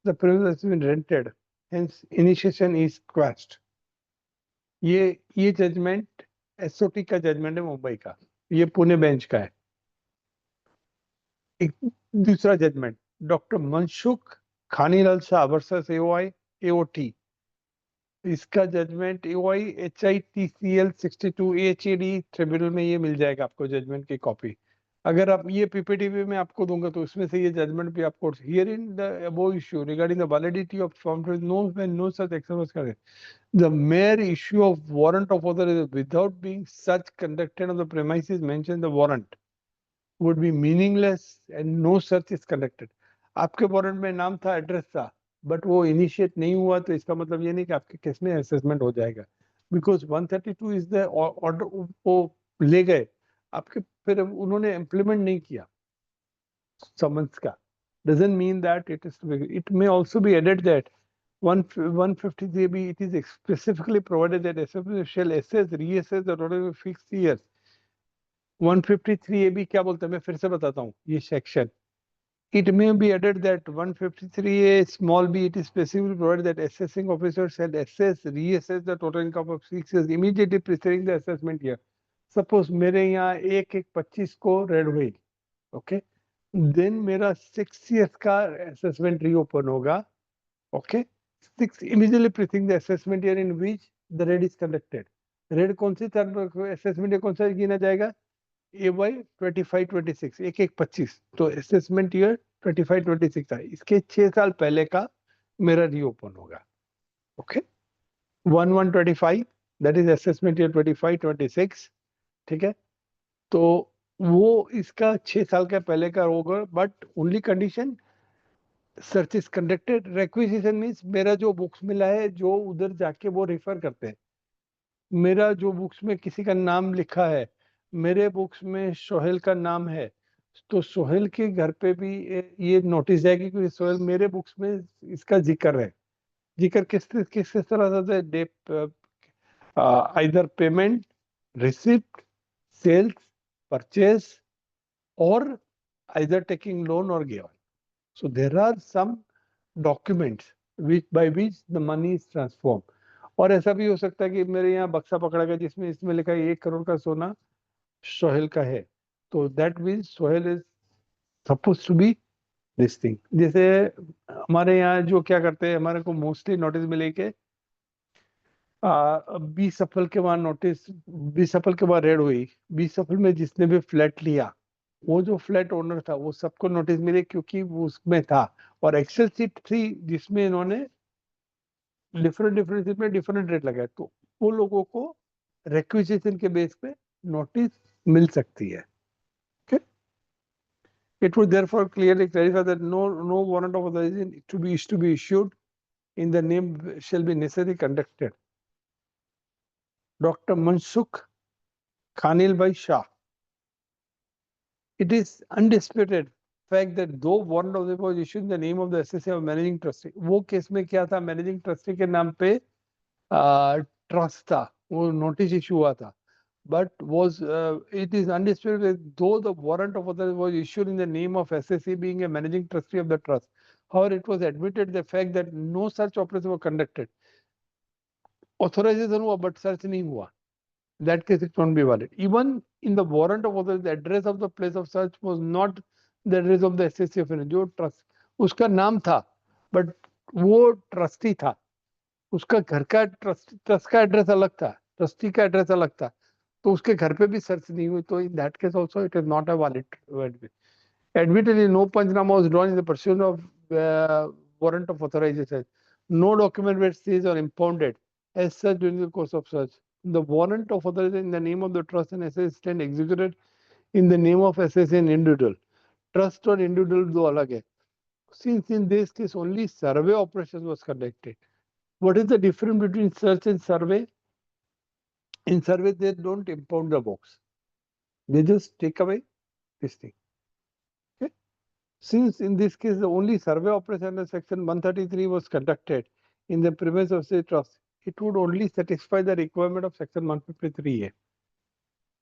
the premises has been rented, hence initiation is quashed. ये जजमेंट SOT का जजमेंट है मुंबई का, ये पुणे बेंच का है। एक दूसरा judgment doctor Mansukh Khanilal Shah versus AOT, इसका judgment AOI HITCL 62 HAD tribunal में ये मिल जाएगा आपको जजमेंट की कॉपी। अगर आप ये PPTV में आपको दूंगा तो उसमें से ये जजमेंट भी आपको, here in the above issue regarding the validity of form no when no such action was correct, the mere issue of warrant of order is without being such conducted on the premises mention the warrant would be meaningless and no search is conducted. आपके warrant में नाम था, address था, but वो initiate नहीं हुआ, तो इसका मतलब ये नहीं कि आपके केस में असेसमेंट हो जाएगा, बिकॉज 132 इज द ऑर्डर, वो ले गए आपके, फिर उन्होंने इम्प्लीमेंट नहीं किया समन्स का, doesn't mean that it is, it may also be added that 153B it is specifically provided that SFC shall assess reassess the total fixed years। 153AB क्या बोलते हैं, मैं फिर से बताता हूँ ये section. It may be added that 153A small b it is specifically provided that assessing officer shall assess reassess the total income of 6 years immediately preceding the assessment year। Suppose मेरे यहाँ 1/1/25 को रेड हुई, okay, then मेरा 6 years का assessment reopen होगा, okay, 6 immediately preceding the assessment year in which the raid is conducted। Red कौन सी तरह assessment कौन सा गिना जाएगा, AY 25-26 1/1/25, तो असेसमेंट ईयर 25-26 था, इसके 6 साल पहले का मेरा रीओपन होगा, okay. 1/1/25 that is assessment year 25-26, ठीक है, तो वो इसका 6 साल का पहले का होगा, but only condition search is conducted. Requisition means मेरा जो बुक्स मिला है, जो उधर जाके वो रेफर करते हैं, मेरा जो बुक्स में किसी का नाम लिखा है, मेरे बुक्स में सोहेल का नाम है, तो सोहेल के घर पे भी ये नोटिस जाएगी कि सोहेल मेरे बुक्स में इसका जिक्र है। जिक्र किस तरह से डे, either payment, receipt, sales, purchase, और आइदर टेकिंग लोन और given. So there are some documents by which the money is transformed. और ऐसा भी हो सकता है कि मेरे यहाँ बक्सा पकड़ा गया जिसमें इसमें लिखा है 1 करोड़ का सोना सोहेल का है, तो that means Sohail is suppose to be this thing. जैसे हमारे यहाँ जो क्या करते हैं, हमारे को मोस्टली नोटिस मिले कि 20 सफल के बाद नोटिस, 20 सफल के बाद रेड हुई, 20 सफल में जिसने भी फ्लैट लिया, वो जो फ्लैट ओनर था वो सबको नोटिस मिले क्योंकि वो उसमें था। और एक्सेल सीट थी जिसमें इन्होंने डिफरेंट में डिफरेंट रेट लगाए, तो वो लोगों को रिक्विजिशन के बेस पे नोटिस मिल सकती है। It would therefore clearly clarify that no warrant of authorization to be issued in the name shall be necessarily conducted. Dr. Mansukh Khanil Bhai Shah. It is undisputed fact that though warrant of was issued in the name of the SSA of managing trustee, वो case में क्या था, managing trustee के नाम पे trust था, वो notice issue हुआ था, but it is undisputed that though the warrant of authorization was issued in the name of SSC being a managing trustee of the trust, however, it was admitted the fact that no such operations were conducted. Authorization हुआ but search नहीं हुआ. That case it won't be valid. Even in the warrant of authorization, the address of the place of search was not the address of the SSC of जो trust उसका नाम था, but वो trustee था, उसका घर का ट्रस्ट का एड्रेस अलग था, ट्रस्टी का एड्रेस अलग था, तो उसके घर पे भी सर्च नहीं हुई, तो in that case also it is not a valid. Admittedly, no Panchnama was drawn in the pursuit of warrant of authorization. No document was seized or impounded as such during the course of search. The warrant of authorization in the name of the trust and SS stand executed in the name of SS and individual. Trust और individual दो अलग है. Since in this case only survey operations was conducted. What is the difference between search and survey? In survey, they don't impound the box. They just take away this thing. Okay? Since in this case, the only survey operation under section 133 was conducted in the premise of the trust, it would only satisfy the requirement of section 153A.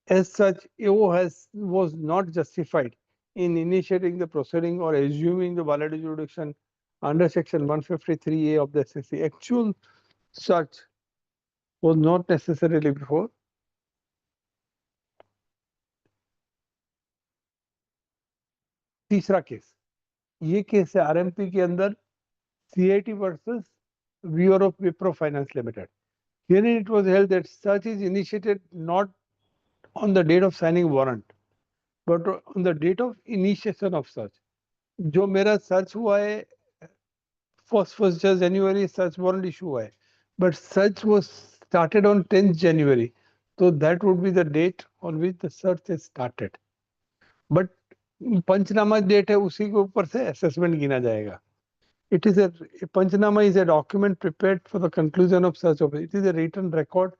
As such, AO was not justified in initiating the proceeding or assuming the valid jurisdiction under section 153A of the SSC. Actual search was not necessarily before. तीसरा case, ये case है RMP के अंदर CIT versus Bureau of Wipro Finance Limited. Herein it was held that search is initiated not on the date of signing warrant, but on the date of initiation of search. जो मेरा search हुआ है first जनवरी search warrant issue हुआ है, but search was started on 10th January, so that would be the date on which the search is started. But panchnama date है, उसी के ऊपर से असेसमेंट गिना जाएगा. It is a Panchnama is a document prepared for the conclusion of search operation. It is a written record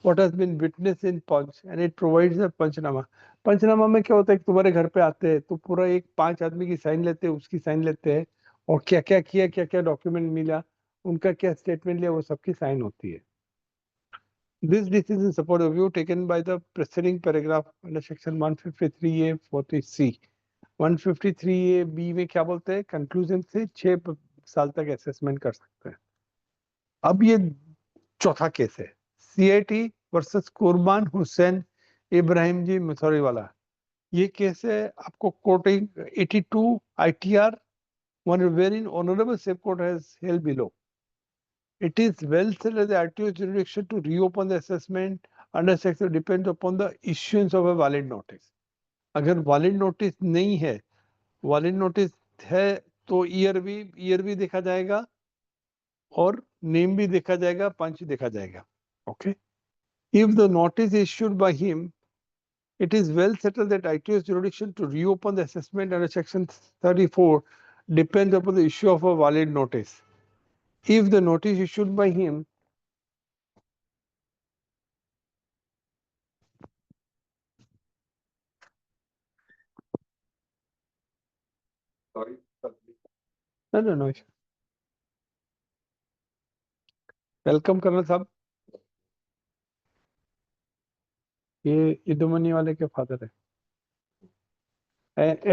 what has been witnessed in Panch and it provides a Panchnama. पंचनामा में क्या होता है, तुम्हारे घर पे आते हैं तो पूरा एक 5 आदमी की साइन लेते हैं, उसकी साइन लेते हैं और क्या क्या किया, क्या क्या डॉक्यूमेंट मिला, उनका क्या स्टेटमेंट लिया, वो सबकी साइन होती है. This decision support of view taken by the preceding paragraph under section 153A 40C. 153A(B) में क्या बोलते हैं, कंक्लूजन से 6 साल तक असेसमेंट कर सकते हैं. अब ये चौथा केस है, CIT वर्सेस कुर्बान हुसैन इब्राहिम जी मथौरी वाला. ये केस है आपको coating 82 ITR wherein honorable Supreme Court has held below. It is well said that the RTO's jurisdiction to reopen the assessment under section depends upon the issuance of a valid notice. अगर valid notice नहीं है, valid notice है तो year भी देखा जाएगा और name भी देखा जाएगा, पंच देखा जाएगा. Okay. If the notice issued by him, it is well settled that ITO's jurisdiction to reopen the assessment under section 34 depends upon the issue of a valid notice. If the notice issued by him no. Welcome करना साहब, ये इदुमनी वाले के father है.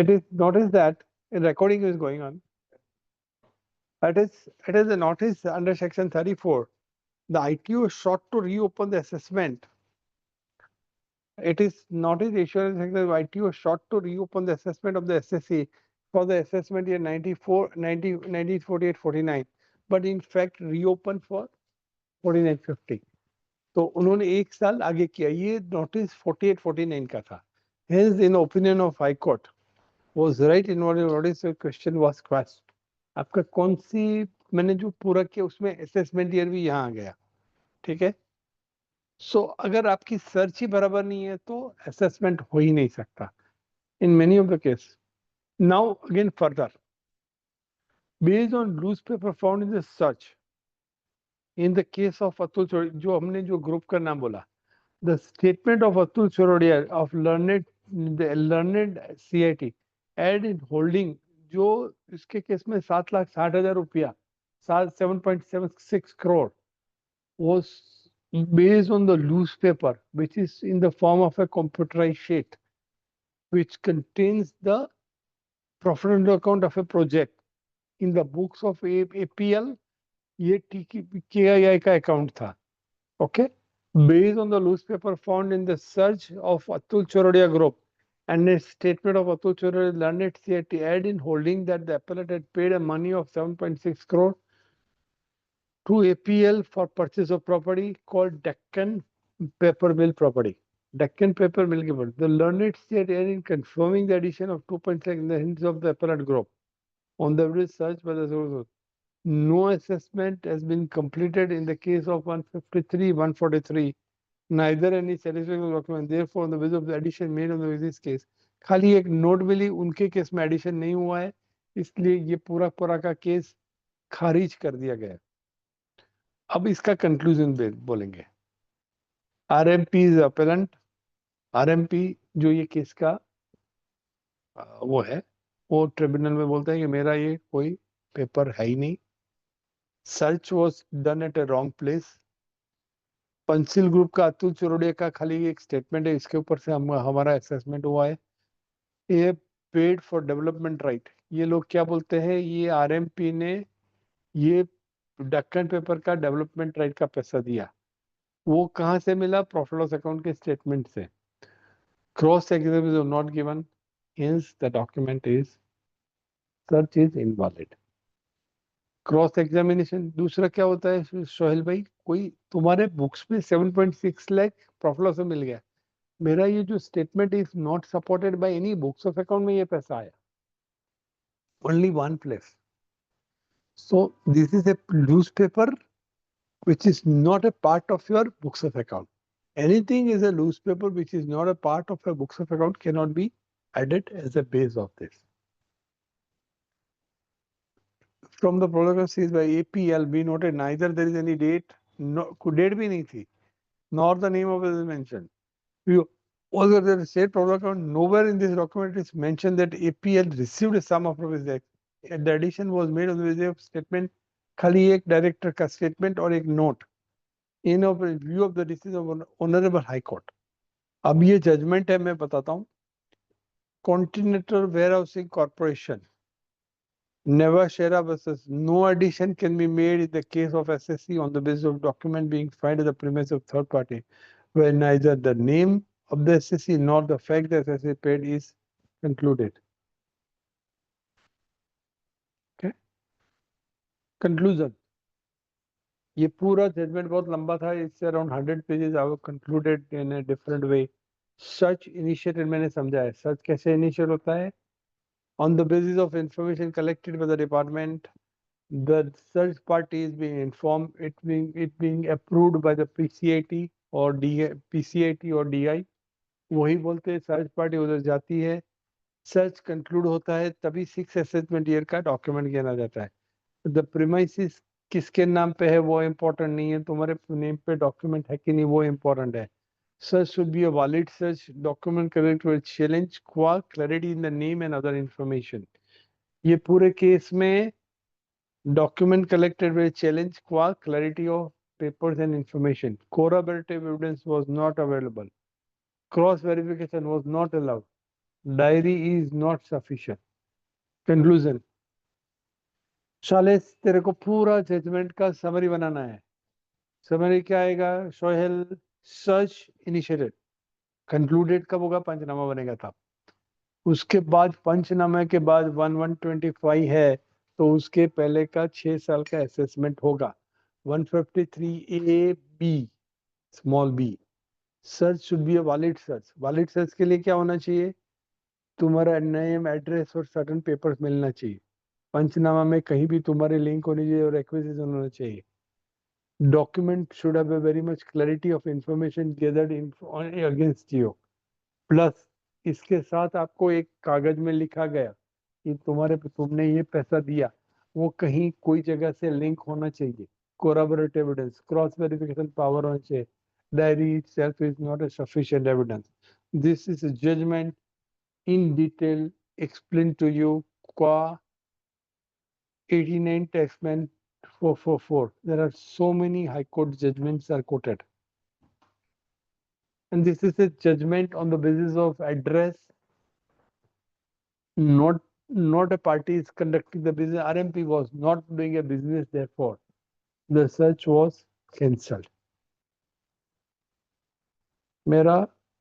It is notice that a recording is going on. It is a notice under section 34. The ITO sought to reopen the assessment. It is notice issued in the ITO sought to reopen the assessment of the SSC for the assessment year 94, 90, 1948, 49, but in fact reopened for 49-50. तो उन्होंने एक साल आगे किया. ये notice 48-49 का था. Hence, in opinion of High Court, was right in what notice the question was quashed. आपका कौन सी मैंने जो पूरा किया उसमें असेसमेंट ईयर भी यहाँ आ गया. ठीक है. सो अगर आपकी सर्च ही बराबर नहीं है तो असेसमेंट हो ही नहीं सकता in many of the case. Now again further, based on loose paper found in the search, in the case of Atul Chordia, जो हमने जो ग्रुप का नाम बोला, the statement of Atul Chordia of learned CIT एड इन होल्डिंग, जो इसके केस में 7,60,000 रुपया, 7.76 crore was based on the loose paper, which is in the form of a computerized sheet, which contains the profit and loss account of a project. In the books of APL, ये KII का account था. Okay? Based on the loose paper found in the search of Atul Chorodia group and a statement of Atul Chorodia learned CIT add in holding that the appellate had paid a money of 7.6 crore to APL for purchase of property called Deccan Paper Mill property. Deccan Paper Mill given. The learned state in confirming the addition of 2.6 in the hints of the appellate group. On the evidence search by the source, no assessment has been completed in the case of 153, 143. Neither any satisfactory document. Therefore, on the basis of the addition made on the this case, खाली एक note मिली, उनके case में addition नहीं हुआ है, इसलिए ये पूरा पूरा का केस खारिज कर दिया गया. अब इसका कंक्लूजन बोलेंगे. RMP is appellant. RMP जो ये केस का वो है, वो ट्रिब्यूनल में बोलता है कि मेरा ये कोई पेपर है ही नहीं. Search was done at a wrong place. Pencil group का अतुल चौरड़िया का खाली एक स्टेटमेंट है, इसके ऊपर से हमारा असेसमेंट हुआ है. ये पेड फॉर डेवलपमेंट राइट. ये लोग क्या बोलते हैं, ये RMP ने ये डक्कन पेपर का डेवलपमेंट राइट का पैसा दिया. वो कहाँ से मिला? प्रॉफिट लॉस अकाउंट के स्टेटमेंट से. Cross examination is not given, hence the document is search is invalid. Cross examination दूसरा क्या होता है सोहेल भाई? कोई तुम्हारे बुक्स में 7.6 लाख प्रॉफिट लॉस मिल गया, मेरा ये जो statement is not supported by any books of account में ये पैसा आया, only one place. So this is a loose paper which is not a part of your books of account. Anything is a loose paper which is not a part of your books of account cannot be added as a base of this. From the protocol seized by APL, we noted neither there is any date, no date bhi nahi thi, nor the name of it is mentioned. Also, the state protocol, nowhere in this document is mentioned that APL received a sum of rupees X. The addition was made on the basis of statement, खाली एक director का statement और एक note in view of the decision of honourable high court. अब ये judgment है, मैं बताता हूँ. Continental warehousing corporation, Nevashera versus no addition can be made in the case of SSC on the basis of document being filed at the premise of third party, where neither the name of the SSC nor the fact that SSC paid is concluded. Okay. Conclusion. ये पूरा judgement बहुत लंबा था, इससे around 100 pages. I have concluded in a different way. Search initiated मैंने समझा है. Search कैसे इनिशिएट होता है? On the basis of information collected by the department, the search party is being informed, it being approved by the PCIT or DI. वही बोलते हैं search party उधर जाती है, सर्च कंक्लूड होता है, तभी 6 असेसमेंट ईयर का डॉक्यूमेंट गिना जाता है. द प्रीमाइसिस किसके नाम पे है वो इम्पोर्टेंट नहीं है, तुम्हारे नेम पे डॉक्यूमेंट है कि नहीं वो इम्पोर्टेंट है. Search should be a valid search document correct with challenge clarity in the name and other information. ये पूरे केस में document collected with challenge clarity of papers and information. Corroborative evidence was not available. Cross verification was not allowed. Diary is not sufficient. Conclusion. शालेस तेरे को पूरा judgement का summary बनाना है। Summary क्या आएगा? Sohail search initiated. कंक्लूडेड कब होगा? पंचनामा बनेगा तब। उसके बाद पंचनामे के बाद 1125 है तो उसके पहले का 6 साल का असेसमेंट होगा। 153A B small B search should be a valid search. Valid search के लिए क्या होना चाहिए? तुम्हारा नेम, एड्रेस और सर्टेन पेपर्स मिलना चाहिए। पंचनामा में कहीं भी तुम्हारे लिंक होनी चाहिए और एक्विजिशन होना चाहिए। Document should have a very much clarity of information gathered against you. Plus इसके साथ आपको एक कागज में लिखा गया कि तुमने ये पैसा दिया, वो कहीं कोई जगह से लिंक होना चाहिए। corroborative evidence, cross verification power होना चाहिए। Diary itself is not a sufficient evidence. This is a judgment in detail explained to you qua 89 taxman 444. There are so many high court judgments are quoted. And this is a judgment on the basis of address, not a party is conducting the business. RMP was not doing a business, therefore the search was cancelled. मेरा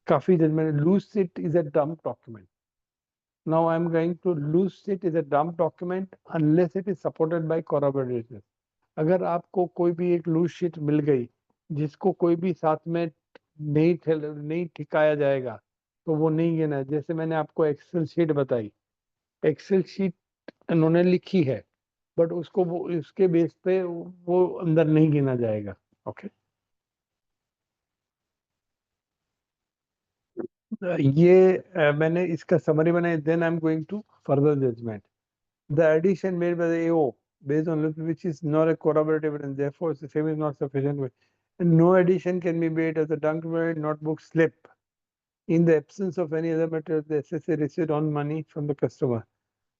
काफी judgment loose sheet is a dump document. Now I am going to lose it is a dump document unless it is supported by corroboration. अगर आपको कोई भी एक loose sheet मिल गई जिसको कोई भी साथ में नहीं ठिकाया जाएगा तो वो नहीं गिना है. जैसे मैंने आपको एक्सेल शीट बताई, एक्सेल शीट उन्होंने लिखी है बट उसको वो उसके बेस पे वो अंदर नहीं गिना जाएगा. ओके ये मैंने इसका समरी बनाया. Then I am going to further judgment. The addition made by the AO based on which is not a corroborative evidence, therefore the same is not sufficient. And no addition can be made as a document notebook slip. In the absence of any other material, the SSA received on money from the customer.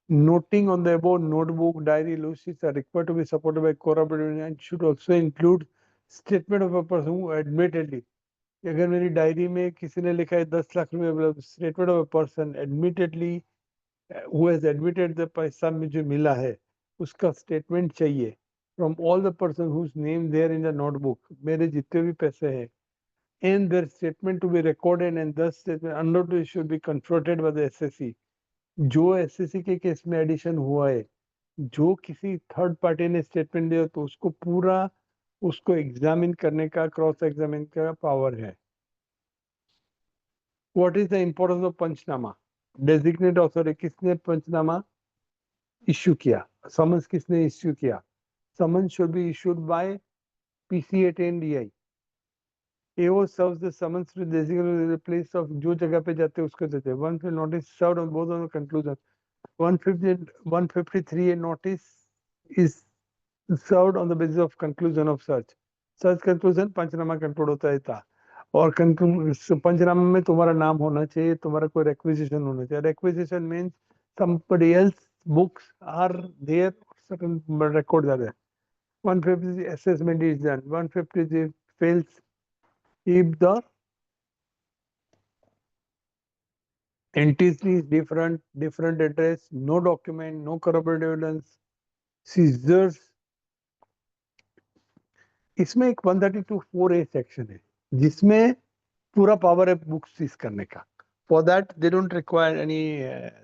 Noting on the above notebook, diary, loose sheets are required to be supported by corroborative and should also include statement of a person who admittedly. अगर मेरी diary में किसी ने लिखा है 10 लाख रुपए, statement of a person admittedly who has admitted the पैसा मुझे मिला है उसका स्टेटमेंट चाहिए from all the person whose name there in the notebook. मेरे जितने भी पैसे हैं and their statement to be recorded and thus statement unnoticed should be confronted by the SSC. जो SSC के केस में एडिशन हुआ है, जो किसी थर्ड पार्टी ने स्टेटमेंट दिया तो उसको पूरा उसको एग्जामिन करने का, क्रॉस एग्जामिन का पावर है. What is the importance of panchnama? Designate authority किसने पंचनामा इश्यू किया? समन्स किसने इश्यू किया? Summons should be issued by PC10DI. AO serves the summons to designate the place of जो जगह पे जाते हैं उसको देते हैं. Once a notice served on both on the conclusion. 153 a notice is served on the basis of conclusion of search. Search conclusion panchnama conclude होता है था. और पंचनामा में तुम्हारा नाम होना चाहिए, तुम्हारा कोई requisition होना चाहिए. Requisition means somebody else books are there, certain records are there. 150 assessment is done. 150 fails if the entity is different address, no document, no corroborative evidence, seizures. इसमें एक 132(4)A सेक्शन है जिसमें पूरा पावर है book seize करने का. For that they don't require any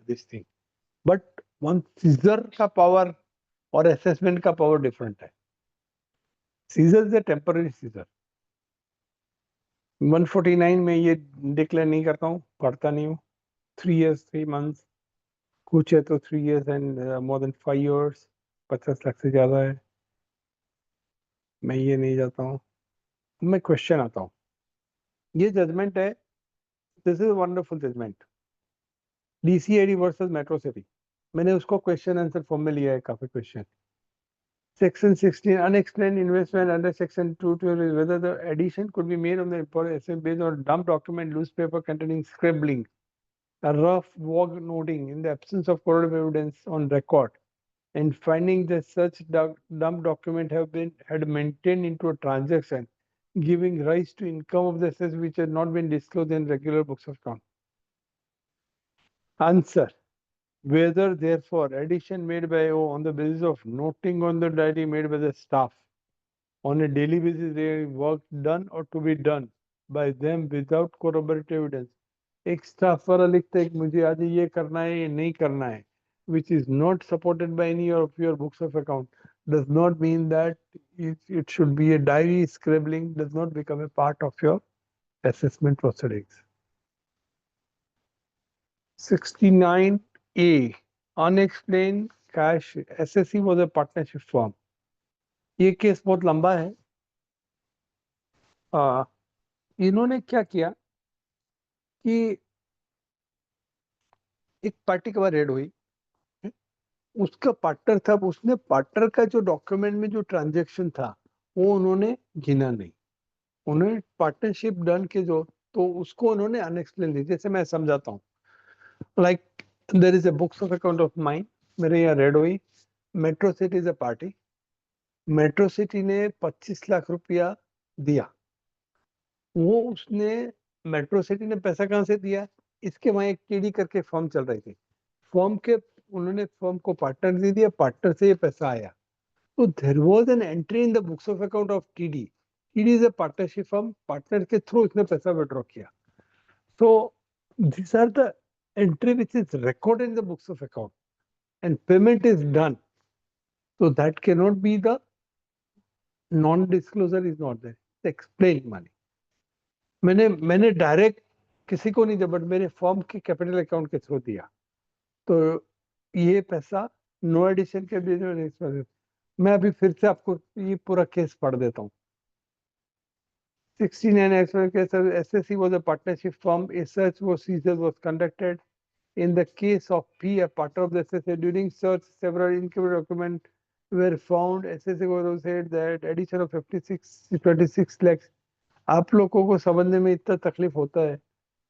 this thing. But one seizure का power और असेसमेंट का पावर डिफरेंट है. Seizure is a temporary seizure. 149 में ये डिक्लेयर नहीं करता हूँ, पढ़ता नहीं हूँ. 3 years 3 months, कुछ है तो 3 years and more than 5 years, 50 lakh से ज्यादा है. मैं ये नहीं जाता हूँ. मैं क्वेश्चन आता हूँ. ये जजमेंट है. This is wonderful judgment. DCID versus metro city. मैंने उसको क्वेश्चन आंसर फॉर्म में लिया है, काफी question. Section 16 unexplained investment under section 212 is whether the addition could be made on the important asset based on dump document, loose paper containing scribbling, a rough vague noting in the absence of corroborative evidence on record, and finding that such dump document had maintained into a transaction giving rise to income of the assets which had not been disclosed in regular books of account. Answer. Whether, therefore, addition made by AO on the basis of noting on the diary made by the staff on a daily basis, there work done or to be done by them without corroborative evidence. एक staff वाला लिखता है कि मुझे आज ये करना है ये नहीं करना है, which is not supported by any of your books of account, does not mean that it should be a diary scribbling, does not become a part of your assessment proceedings. 69A, unexplained cash. SSC was a partnership firm. ये case बहुत लंबा है. इन्होंने क्या किया कि एक party के बाद रेड हुई, उसका पार्टनर था, उसने पार्टनर का जो डॉक्यूमेंट में जो ट्रांजैक्शन था वो उन्होंने गिना नहीं, उन्होंने पार्टनरशिप डन के जो, तो उसको उन्होंने अनएक्सप्लेन दी. जैसे मैं समझाता हूँ, like there is a books of account of mine, मेरे यहाँ रेड हुई, metro city is a party, metro city ने 25 लाख रुपया दिया, वो उसने मेट्रो सिटी ने पैसा कहाँ से दिया, इसके वहां एक टीडी करके फॉर्म चल रही थी, फॉर्म के उन्होंने फॉर्म को पार्टनर दे दिया, पार्टनर से ये पैसा आया, तो there was an entry in the books of account of TD. TD is a partnership firm, partner के थ्रू इसने पैसा विड्रॉ किया. So these are the entry which is recorded in the books of account and payment is done. So that cannot be the non-disclosure is not there. It's explained money. मैंने direct किसी को नहीं दिया, but मेरे form के capital account के through दिया, तो ये पैसा नो एडिशन के लिए. मैं अभी फिर से आपको ये पूरा केस पढ़ देता हूँ. 69 SSC was a partnership firm. A search procedure was conducted. In the case of P, a part of the SSA, during search, several incriminating documents were found. SSA was said that addition of 26 lakhs. आप लोगों को समझने में इतना तकलीफ होता है,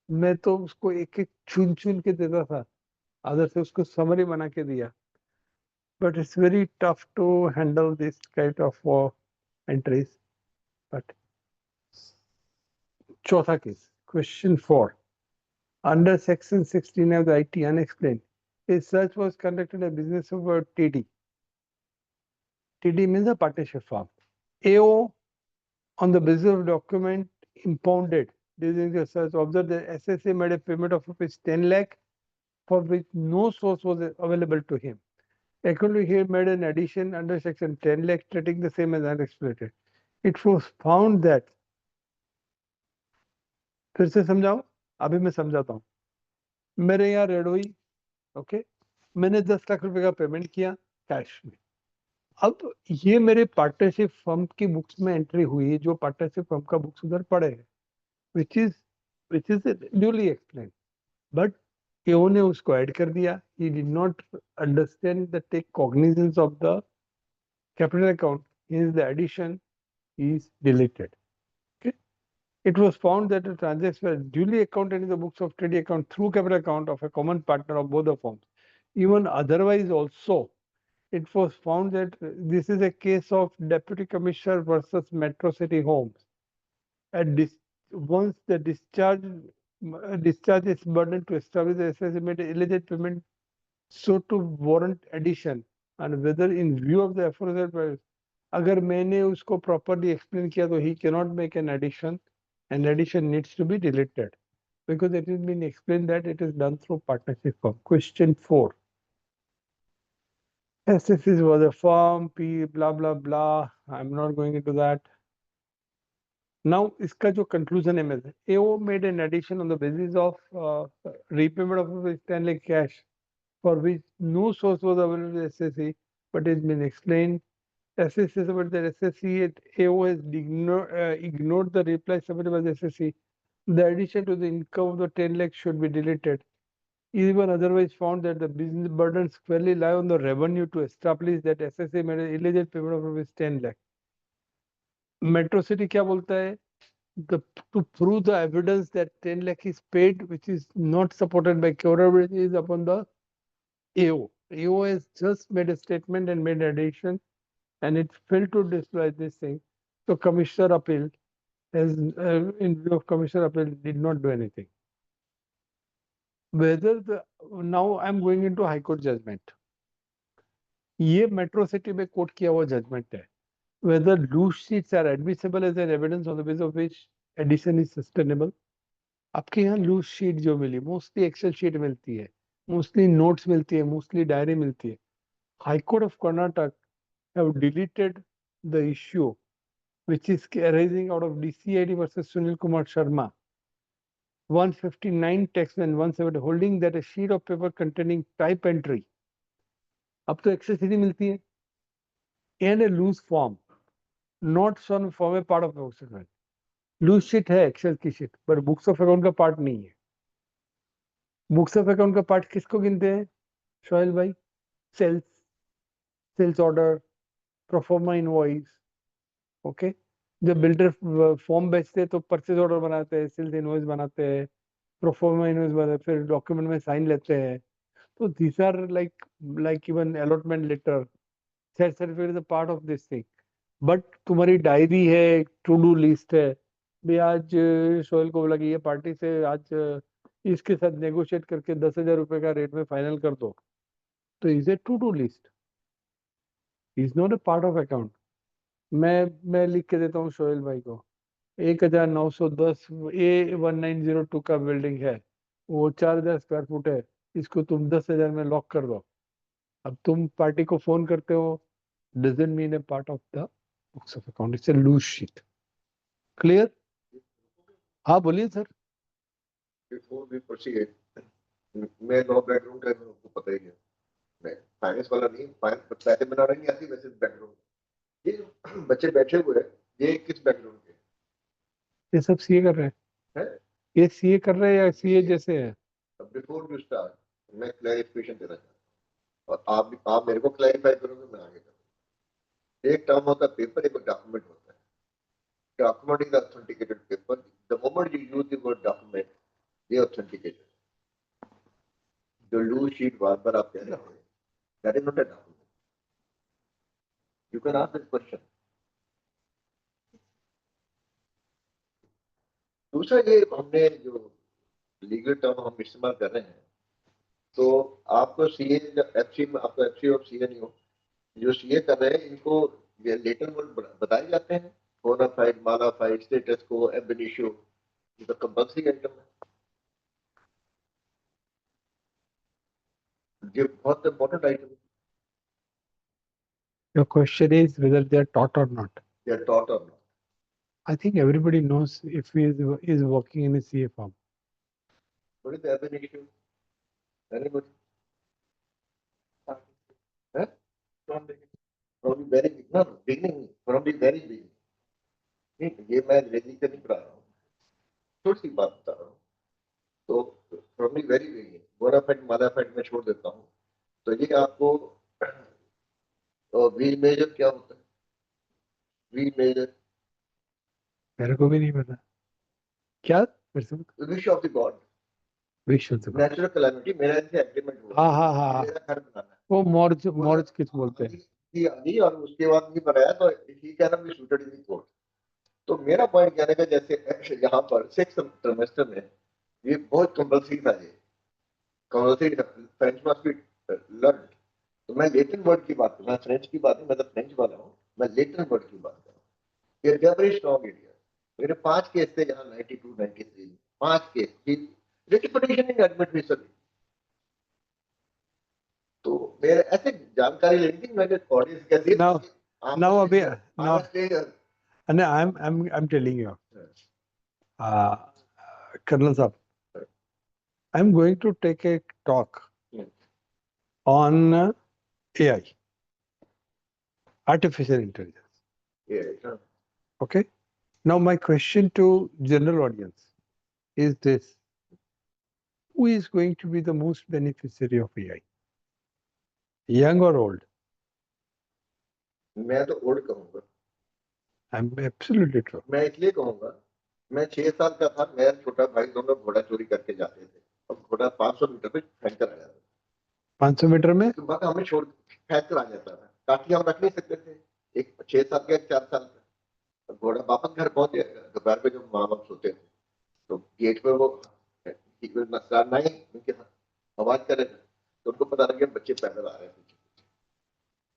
मैं तो उसको एक एक चुन चुन के देता था, अदर से उसको समरी बना के दिया. But it's very tough to handle this kind of entries. But चौथा case, question 4. Under section 16 of the IT unexplained, a search was conducted at business of TD. TD means a partnership firm. AO on the basis of document impounded during the search observed that SSA made a payment of rupees 10 lakh for which no source was available to him. Accordingly, he made an addition under section 10 lakh treating the same as unexploited. It was found that, फिर से समझाओ, अभी मैं समझाता हूँ. मेरे यहाँ raid हुई, ओके, मैंने 10 लाख रुपए का पेमेंट किया कैश में. अब ये मेरे पार्टनरशिप फर्म की बुक्स में एंट्री हुई, जो पार्टनरशिप फर्म का बुक्स उधर पड़े हैं, which is duly explained, but एओ ने उसको ऐड कर दिया. he did not understand the take cognizance of the capital account, hence the addition is deleted. Okay, it was found that the transactions were duly accounted in the books of trade account through capital account of a common partner of both the firms. Even otherwise also, it was found that this is a case of Deputy Commissioner versus Metro City Homes. Once the discharge is burdened to establish the assessment alleged payment so to warrant addition, and whether in view of the aforesaid, अगर मैंने उसको properly explain किया तो he cannot make an addition, and addition needs to be deleted because it has been explained that it is done through partnership firm. Question 4. SSC was a firm, P, blah, blah, blah. I'm not going into that. Now, इसका जो conclusion है मेरे, AO made an addition on the basis of repayment of 10 lakh cash for which no source was available to SSC, but it's been explained. SSC submitted that SSC at AO has ignored the reply submitted by the SSC. The addition to the income of the 10 lakh should be deleted. Even otherwise found that the business burdens squarely lie on the revenue to establish that SSA made an illegal payment of rupees 10 lakh. Metro City क्या बोलता है? To prove the evidence that 10 lakh is paid, which is not supported by corroboration, is upon the AO. AO has just made a statement and made addition, and it failed to display this thing. So Commissioner Appeal, as in view of Commissioner Appeal, did not do anything. whether the now I'm going into high court judgment. ये metro city में court किया हुआ judgement है. Whether loose sheets are admissible as an evidence on the basis of which addition is sustainable. आपके यहाँ loose sheet जो मिली mostly Excel sheet मिलती है, मोस्टली नोट्स मिलती है, मोस्टली डायरी मिलती है. High court of Karnataka have deleted the issue which is arising out of DCID versus Sunil Kumar Sharma 159 text and 170 holding that a sheet of paper containing type entry अब तो Excel sheet मिलती है and a loose form not shown form a part of the document. Loose sheet है Excel की sheet पर books of account का part नहीं है. बुक्स ऑफ अकाउंट का पार्ट किसको गिनते हैं शोहेल भाई? Sales, sales order, proforma invoice. Okay, जब बिल्डर फॉर्म बेचते हैं तो परचेज ऑर्डर बनाते हैं, सेल्स इनवॉइस बनाते हैं, प्रोफॉर्मा इनवॉइस बनाते हैं, फिर डॉक्यूमेंट में साइन लेते हैं. तो these are like even allotment letter, set certificate is a part of this thing. But तुम्हारी डायरी है, टू डू लिस्ट है, भी आज शोहेल को बोला कि ये पार्टी से आज इसके साथ नेगोशिएट करके 10,000 रुपए का रेट में फाइनल कर दो, तो is a to do list, is not a part of account. मैं लिख के देता हूँ शोहेल भाई को 1910 A1902 का बिल्डिंग है, वो 4,000 स्क्वायर फुट है, इसको तुम 10,000 में लॉक कर दो. अब तुम पार्टी को फोन करते हो, doesn't mean a part of the books of account, it's a loose sheet. Clear? हाँ बोलिए सर. बिफोर वी प्रोसीड, मैं लॉ बैकग्राउंड है, आपको पता ही है, मैं फाइनेंस वाला नहीं, फाइनेंस पैसे बना रही आती वैसे बैकग्राउंड. ये जो बच्चे बैठे हुए हैं, ये किस बैकग्राउंड के? ये सब सीए कर रहे हैं. ये सीए कर रहे हैं या सीए जैसे है? बिफोर यू स्टार्ट, मैं क्लैरिफिकेशन देना चाहता हूँ और आप मेरे को क्लैरिफाई करोगे, मैं आगे करूँगा. एक टर्म होता है पेपर, एक डॉक्यूमेंट होता है. Document is authenticated paper. The moment you use the word document, ये ऑथेंटिकेटेड. जो लूज शीट बार बार आप कह रहे हैं, that is not a document. You can ask this question. दूसरा, ये हमने जो लीगल टर्म हम इस्तेमाल कर रहे हैं, तो आपको सीए, एफसी में आपको एफसी और सीए नहीं हो, जो सीए कर रहे हैं इनको ये लेटर वर्ड बताए जाते हैं, बोनाफाइड, मालाफाइड, स्टेटस को, एब इनिशियो, ये तो कंपल्सरी आइटम है. ये बहुत इंपॉर्टेंट आइटम है. Your question is whether they are taught or not. They are taught or not. I think everybody knows if he is working in a CA firm. What is the eb initio? Anybody? Huh? From the very beginning, from the very beginning. नहीं, ये मैं अंग्रेजी से नहीं पढ़ा रहा हूँ, थोड़ी सी बात बता रहा हूँ. तो from the very beginning, bona fide, mala fide में छोड़ देता हूँ. तो ये आपको व्हील मेजर क्या होता है? व्हील मेजर, मेरे को भी नहीं पता क्या. फिर से विश ऑफ द गॉड, विश्व से नेचुरल कैलामिटी. मेरा इनसे एग्रीमेंट हुआ, हाँ हाँ हाँ, मेरा घर बनाना है, वो मॉर्ज किस बोलते हैं. ही आ गई और उसके बाद नहीं बनाया तो he can be suited in the court. तो मेरा पॉइंट कहने का, जैसे यहाँ पर 6th ट्रिमेस्टर में ये बहुत कंपल्सरी था, ये compulsory French must be learn. तो मैं लेटिन वर्ड की बात कर रहा हूँ, फ्रेंच की बात नहीं, मैं तो फ्रेंच वाला हूँ, मैं लेटिन वर्ड की बात कर रहा हूँ. ये वेरी स्ट्रॉन्ग एरिया. मेरे 5 केस थे यहाँ 92 93 में, 5 केस रिटिफिकेशन इन एडमिट विसल. तो मेरे ऐसे जानकारी लेनी थी, मैंने ऑडियंस कैसे now अभी now and I'm telling you, Colonel Saab, I'm going to take a talk on AI, artificial intelligence. Yeah. Okay. Now my question to general audience is this: who is going to be the most beneficiary of AI, young or old? मैं तो old कहूंगा. I'm absolutely true. मैं इसलिए कहूंगा, मैं 6 साल का था, मैं छोटा भाई दोनों घोड़ा चोरी करके जाते थे, और घोड़ा 500 मीटर पे फेंक कर आ जाता था. 500 मीटर में तो बाकी हमें छोड़ फेंक कर आ जाता था. काठी हम रख नहीं सकते थे, एक 6 साल का, एक 4 साल का. घोड़ा वापस घर पहुंचे दोपहर पे, जब माँ बाप सोते थे, तो गेट पे वो ठीक है, नसरान नहीं उनके आवाज करे तो उनको पता लग गया बच्चे पैदल आ रहे हैं।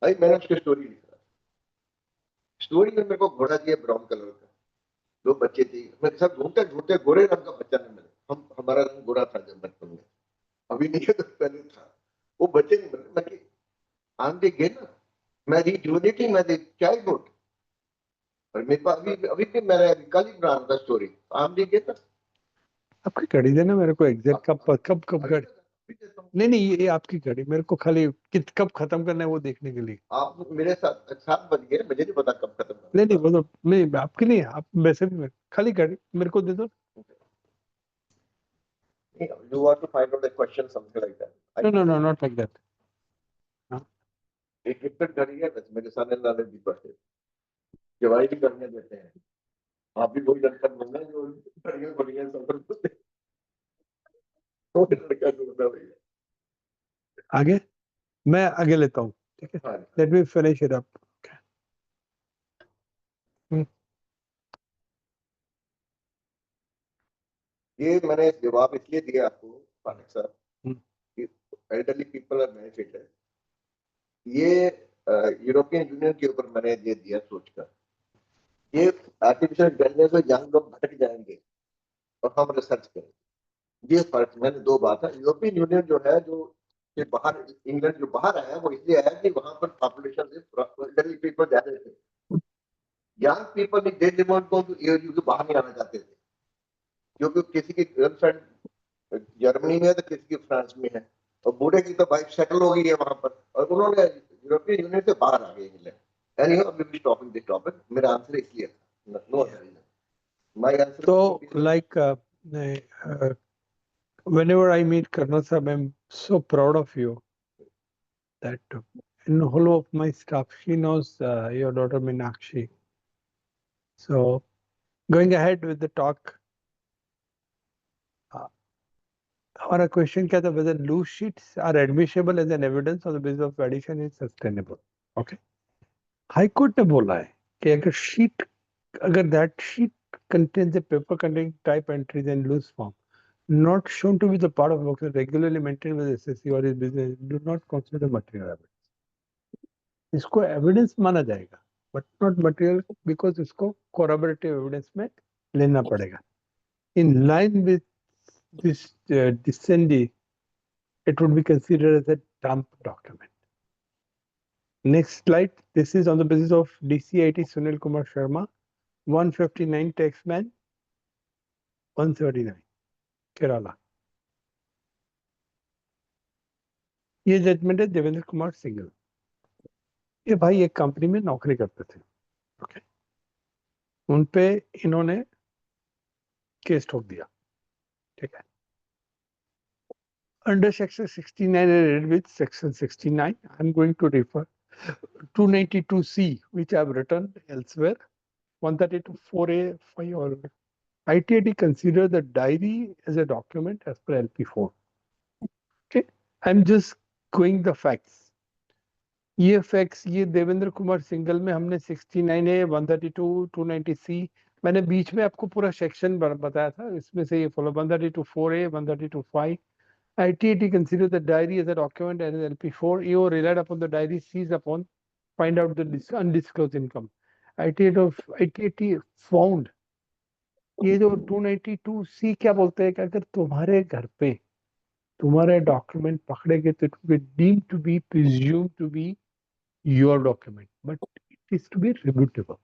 भाई मैंने उसकी स्टोरी लिखा, स्टोरी में मेरे को घोड़ा दिया ब्राउन कलर का, दो बच्चे थे, मेरे साथ घूमते घूमते गोरे रंग का बच्चा नहीं मिला, हमारा रंग गोरा था जब बचपन में, अभी नहीं है तो पहले था, वो बच्चे नहीं मिले। मैं आम दे गए ना, मैं रीड यूनिटी मैं दे चाइल्डहुड, और मेरे पास अभी अभी भी मैंने कल ही बना रहा स्टोरी, आम दे गए ना। आपकी घड़ी देना मेरे को एग्जैक्ट कब कब कब अभी घड़ी। नहीं नहीं, ये आपकी घड़ी मेरे को खाली कब खत्म करना है वो देखने के लिए। आप मेरे साथ 7 बज गए, मुझे नहीं पता कब खत्म नहीं नहीं, होगा। वो तो नहीं आपके लिए, आप वैसे भी खाली घड़ी मेरे को दे दो। You want to find out a question, something like that. No no no, not like that. एक गिफ्टेड घड़ी है, बस मेरे सामने लाने भी पड़ते, जवाई भी करने देते हैं, आप भी वही लड़का ढूंढना जो घड़ियां घड़ियां सब करते हैं। वो लड़का ढूंढना भैया। आगे मैं आगे लेता हूँ, ठीक है, हाँ let me finish it up. ये मैंने जवाब इसलिए दिया आपको पाठक साहब कि एल्डरली पीपल आर बेनिफिटेड, ये यूरोपियन यूनियन के ऊपर मैंने ये दिया सोचकर, ये आर्टिफिशियल इंटेलिजेंस में जहां लोग भटक जाएंगे और हम रिसर्च करेंगे, ये फर्क मैंने दो बात है। यूरोपियन यूनियन जो है, जो ये बाहर इंग्लैंड जो बाहर आया वो इसलिए आया कि वहां पर पॉपुलेशन से पीपल ज्यादा थे, यंग पीपल दे डिमांड को ईयू के बाहर नहीं आना चाहते थे, क्योंकि किसी की गर्लफ्रेंड जर्मनी में है तो किसी की फ्रांस में है, और बूढ़े की तो वाइफ सेटल हो गई है वहां पर, और उन्होंने यूरोपियन यूनियन से बाहर आ गए England. Anyway we will talking this topic, मेरा आंसर इसलिए था, no other reason, my answer. So like whenever I meet Colonel Sahab, I'm so proud of you that in the whole of my staff, she knows your daughter Meenakshi. So going ahead with the talk, our question क्या था, whether loose sheets are admissible as an evidence on the basis of addition is sustainable. Okay. High Court ने बोला है कि अगर sheet, अगर that sheet contains a paper containing type entries in loose form, not shown to be the part of work regularly maintained with SSC or his business, do not consider material evidence. इसको evidence माना जाएगा but not material, because इसको कोरबरेटिव evidence में लेना पड़ेगा। In line with this decidendi, it would be considered as a dump document. Next slide. This is on the basis of DCIT Sunil Kumar Sharma, 159 taxman, 139 Kerala. ये judgment है Devendra Kumar single. ये भाई एक company में नौकरी करते थे, ओके, उन पे इन्होंने केस ठोक दिया, ठीक है। Under section 69 and read with section 69, I'm going to refer 292C, which I've written elsewhere, 132 4A 5 or ITAT consider the diary as a document as per LP4. Okay, I'm just going the facts. ये facts ये Devendra Kumar single में हमने 69A 132 290C, मैंने बीच में आपको पूरा section बताया था, इसमें से ये follow 132 4A 132 5. ITAT consider the diary as a document and as LP4. EO relied upon the diary, seized upon, find out the undisclosed income. ITAT found, ये जो 292C क्या बोलते हैं कि अगर तुम्हारे घर पे तुम्हारे डॉक्यूमेंट पकड़े गए तो it will be deemed to be presumed to be your document, but it is to be rebuttable.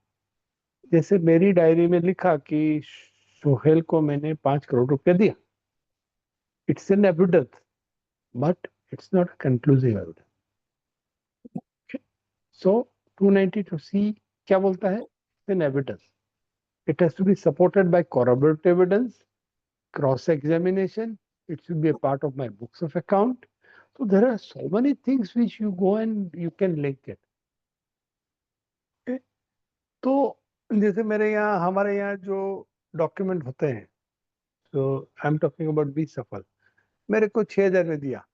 जैसे मेरी डायरी में लिखा कि सोहेल को मैंने 5 करोड़ रुपया दिया, it's an evidence but it's not a conclusive evidence. Okay. So 292C क्या बोलता है? It's an evidence. It has to be supported by corroborative evidence, cross-examination. It should be a part of my books of account. So there are so many things which you go and you can link it. Okay. तो जैसे मेरे यहाँ हमारे यहाँ जो document होते हैं, so I'm talking about B सफल, मेरे को 6,000 में दिया,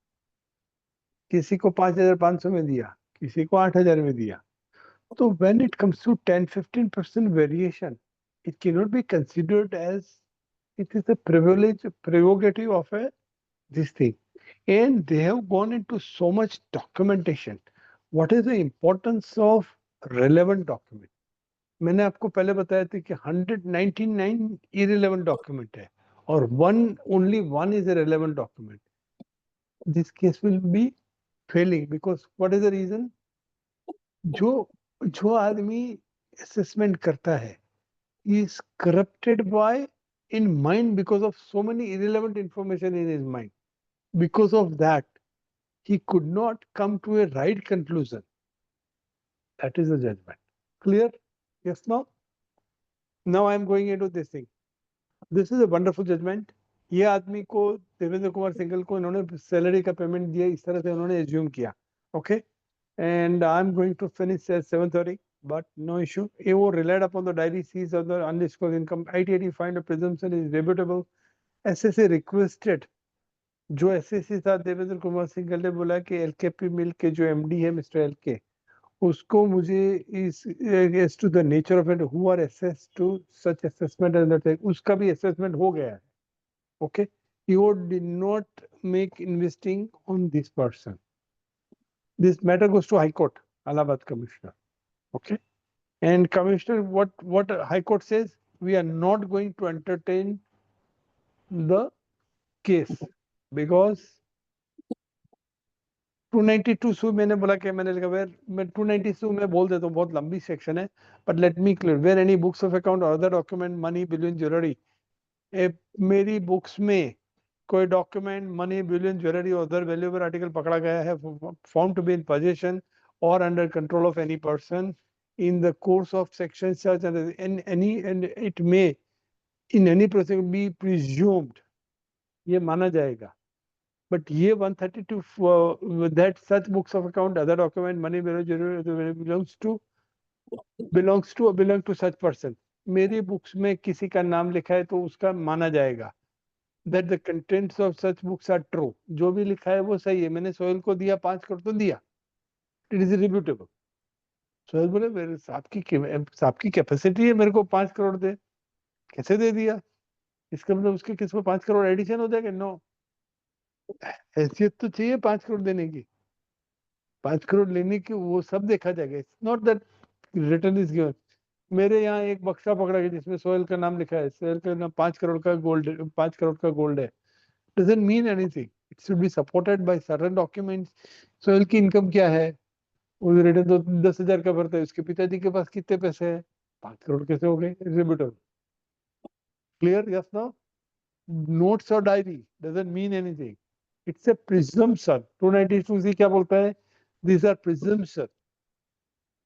किसी को 5,500 में दिया, किसी को 8,000 में दिया। So when it comes to 10-15% variation, it cannot be considered as It is a prerogative of this thing. And they have gone into so much documentation. What is the importance of relevant document? मैंने आपको पहले बताया था कि 199 irrelevant document है और only one is a relevant document. This case will be failing because what is the reason? जो आदमी assessment करता है he is corrupted by in mind because of so many irrelevant information in his mind. Because of that, he could not come to a right conclusion. That is the judgment. Clear? Yes, no? Now I am going into this thing. This is a wonderful judgment. ये आदमी को देवेंद्र कुमार सिंघल को इन्होंने salary का payment दिया, इस तरह से उन्होंने एज्यूम किया. Okay, and I'm going to finish at 7:30, but no issue. AO relied upon the diary seized of the undisclosed income. ITAT find a presumption is rebutable. SSA requested, जो SSA था देवेंद्र कुमार सिंघल ने बोला कि LKP मिल के जो MD है mister LK, उसको मुझे इस as to the nature of it who are assessed to such assessment and that उसका भी assessment हो गया है. Okay, EO did not make investing on this person. This matter goes to High Court, Allahabad Commissioner. Okay, and Commissioner, what High Court says, we are not going to entertain the case because 292 सू मैंने बोला कि मैंने लिखा where मैं 292 में बोल देता हूँ, बहुत लंबी सेक्शन है, but let me clear where any books of account और other document money bullion jewellery, मेरी बुक्स में कोई डॉक्यूमेंट मनी बिलियन ज्वेलरी और अदर वैल्यूएबल आर्टिकल पकड़ा गया है found to be in possession और under control of any person in the course of section such and it may in any process be presumed, ये माना जाएगा. But ये 132 that such books of account other document money belongs to such person. मेरी books में किसी का नाम लिखा है तो उसका माना जाएगा. That the contents of such books are true. जो भी लिखा है वो सही है. मैंने सोहेल को दिया 5 करोड़ तो दिया. It is irrefutable. सोहेल बोले मेरे साहब की कैपेसिटी है मेरे को 5 करोड़ दे, कैसे दे दिया? इसका मतलब उसके किस में 5 करोड़ एडिशन हो जाएगा? नो, हैसियत तो चाहिए 5 करोड़ देने की. 5 करोड़ लेने की वो सब देखा जाएगा. It's not that return is given. मेरे यहाँ एक बक्सा पकड़ा गया जिसमें सोहेल का नाम लिखा है. सोहेल का नाम 5 करोड़ का गोल्ड है. Doesn't mean anything. It should be supported by certain documents. Sohail की इनकम क्या है? वो रिटर्न तो 10,000 का भरता है. उसके पिताजी के पास कितने पैसे हैं? 5 करोड़ कैसे हो गए? Irrefutable. Clear? Yes, no? Notes or diary doesn't mean anything. It's a presumption. 292C क्या बोलता है? These are presumption.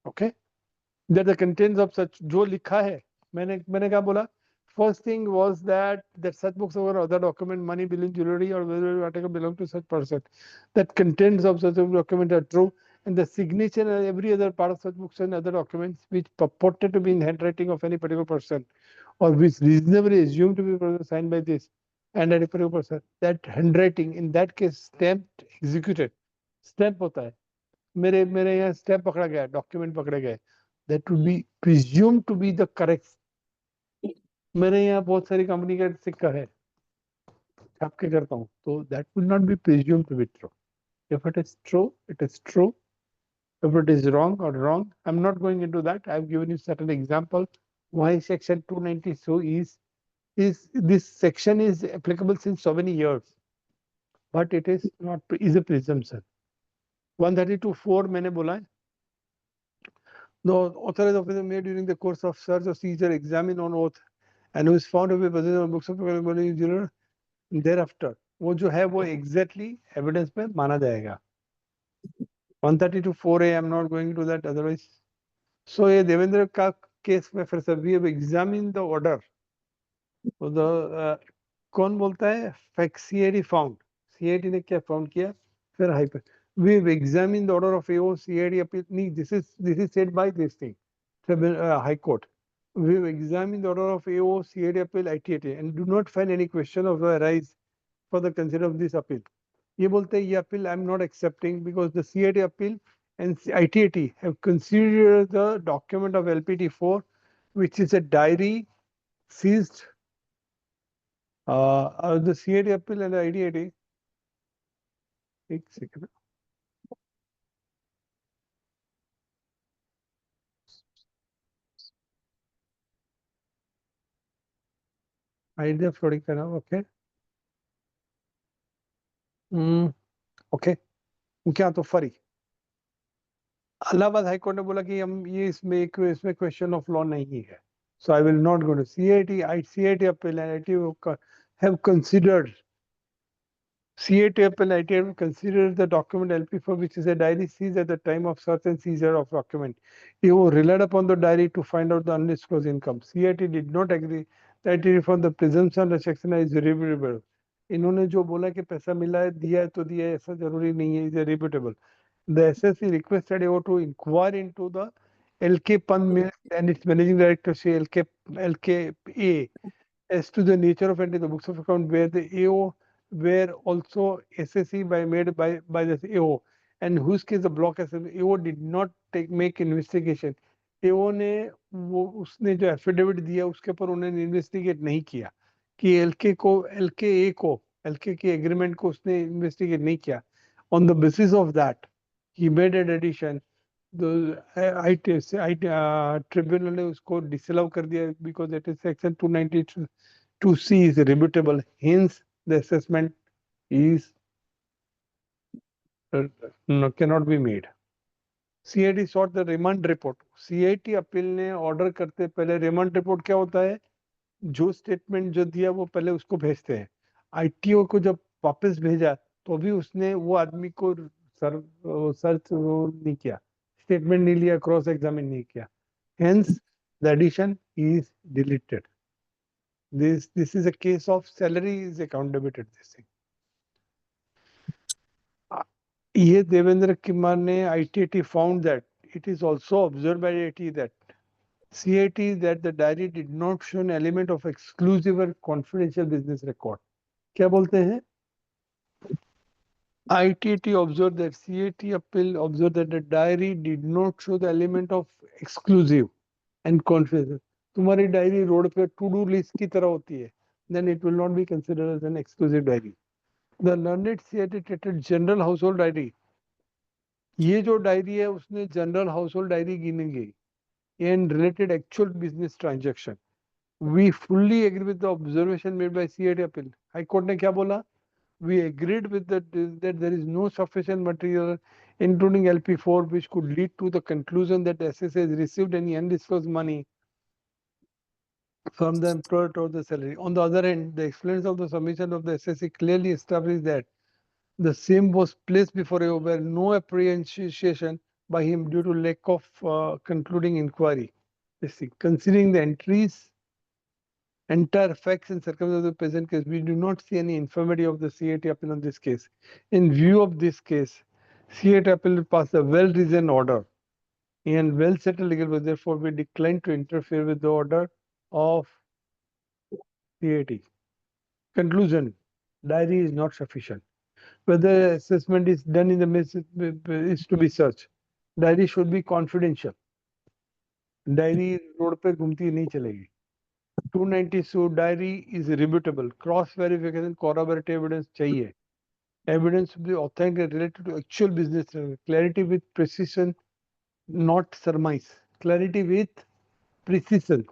Okay? That the contents of such जो लिखा है, मैंने क्या बोला? First thing was that such books or other document, money, billion, jewelry, or whether article belong to such person. That contents of such document are true, and the signature and every other part of such books and other documents which purported to be in handwriting of any particular person, or which reasonably assumed to be signed by this and a particular person, that handwriting in that case stamped, executed, stamp होता है. मेरे यहाँ stamp पकड़ा गया, document पकड़े गए. That would be presumed to be the correct. मेरे यहाँ बहुत सारी कंपनी का सिक्का है, छाप के करता हूँ, तो that would not be presumed to be true. If it is true, it is true. If it is wrong or wrong, I'm not going into that. I've given you certain example why section 292 is this section is applicable since so many years, but it is not is a presumption. 132(4) मैंने बोला है. The authorized officer may during the course of search or seizure examine on oath and who is found to be possessed of books of jewelry thereafter, वो जो है वो exactly evidence में माना जाएगा. 132(4)(a) I'm not going to that otherwise. So ये देवेंद्र का case में फिर से we have examined the order. So the कौन बोलता है? CID found. CID ने क्या found किया? फिर hyper. We have examined the order of AO CID appeal. नहीं, this is said by this thing. High Court. We have examined the order of AO CID appeal ITAT and do not find any question of the arise for the consider of this appeal. ये बोलते हैं ये appeal I'm not accepting because the CID appeal and ITAT have considered the document of LPT4, which is a diary seized The CAT appeal and IDIT. एक second. Idea floating करना, okay. Okay. क्या तो फरी Allahabad high court ने बोला कि हम ये इसमें क्वेश्चन ऑफ लॉ नहीं है. So I will not go to CAT appeal and ITO have considered. CAT appeal and ITO have considered the document LP for which is a diary seized at the time of search and seizure of document. AO relied upon the diary to find out the undisclosed income. CAT did not agree that it from the presumption rejection is irrevocable. इन्होंने जो बोला कि पैसा मिला है दिया है तो दिया है ऐसा जरूरी नहीं है, is irrevocable. The SSC requested AO to inquire into the LK Pant Mills and its managing director, Shri LKA, as to the nature of entry in the books of account where the AO were also SSC made by the AO, and whose case the block AO did not make investigation. AO ने वो उसने जो affidavit दिया उसके ऊपर उन्होंने investigate नहीं किया कि एलके के एग्रीमेंट को उसने इन्वेस्टिगेट नहीं किया. On the basis of that, he made an addition. The tribunal ने उसको डिसअलाउ कर दिया because it is section 292C is rebutable. Hence, the assessment is cannot be made. CIT sought the remand report. CIT appeal ने order करते पहले remand report क्या होता है, जो स्टेटमेंट जो दिया वो पहले उसको भेजते हैं. ITO को जब वापस भेजा तो भी उसने वो आदमी को सर्च नहीं किया, स्टेटमेंट नहीं लिया, क्रॉस एग्जामिन नहीं किया. Hence, the addition is deleted. This is a case of salary is account debited. This thing. ये देवेंद्र कुमार ने ITT found that it is also observed by ITT that CIT that the diary did not show an element of exclusive or confidential business record. क्या बोलते हैं? ITT observed that CIT appeal observed that the diary did not show the element of exclusive and confidential. तुम्हारी diary road पे to do list की तरह होती है, then it will not be considered as an exclusive diary. The learned CIT treated general household diary. ये जो diary है उसने जनरल हाउसहोल्ड डायरी गिनी गई and related actual business transaction. We fully agree with the observation made by CIT appeal. High Court ने क्या बोला? We agreed with that there is no sufficient material, including LP4, which could lead to the conclusion that the SSA has received any undisclosed money from the employer toward the salary. On the other hand, the explanation of the submission of the SSC clearly established that the same was placed before AO where no appreciation by him due to lack of concluding inquiry. Considering the entire facts and circumstances of the present case, we do not see any infirmity of the CIT appeal on this case. In view of this case, CIT appeal passed a well-reasoned order and well-settled legal procedure. Therefore, we decline to interfere with the order of CIT. Conclusion: diary is not sufficient. Whether assessment is done in the midst is to be searched. Diary should be confidential. Diary road पे घूमती नहीं चलेगी. 290 diary is rebutable. Cross verification corroborative evidence चाहिए. Evidence should be authentic related to actual business. Clarity with precision, not surmise. Clarity with precision,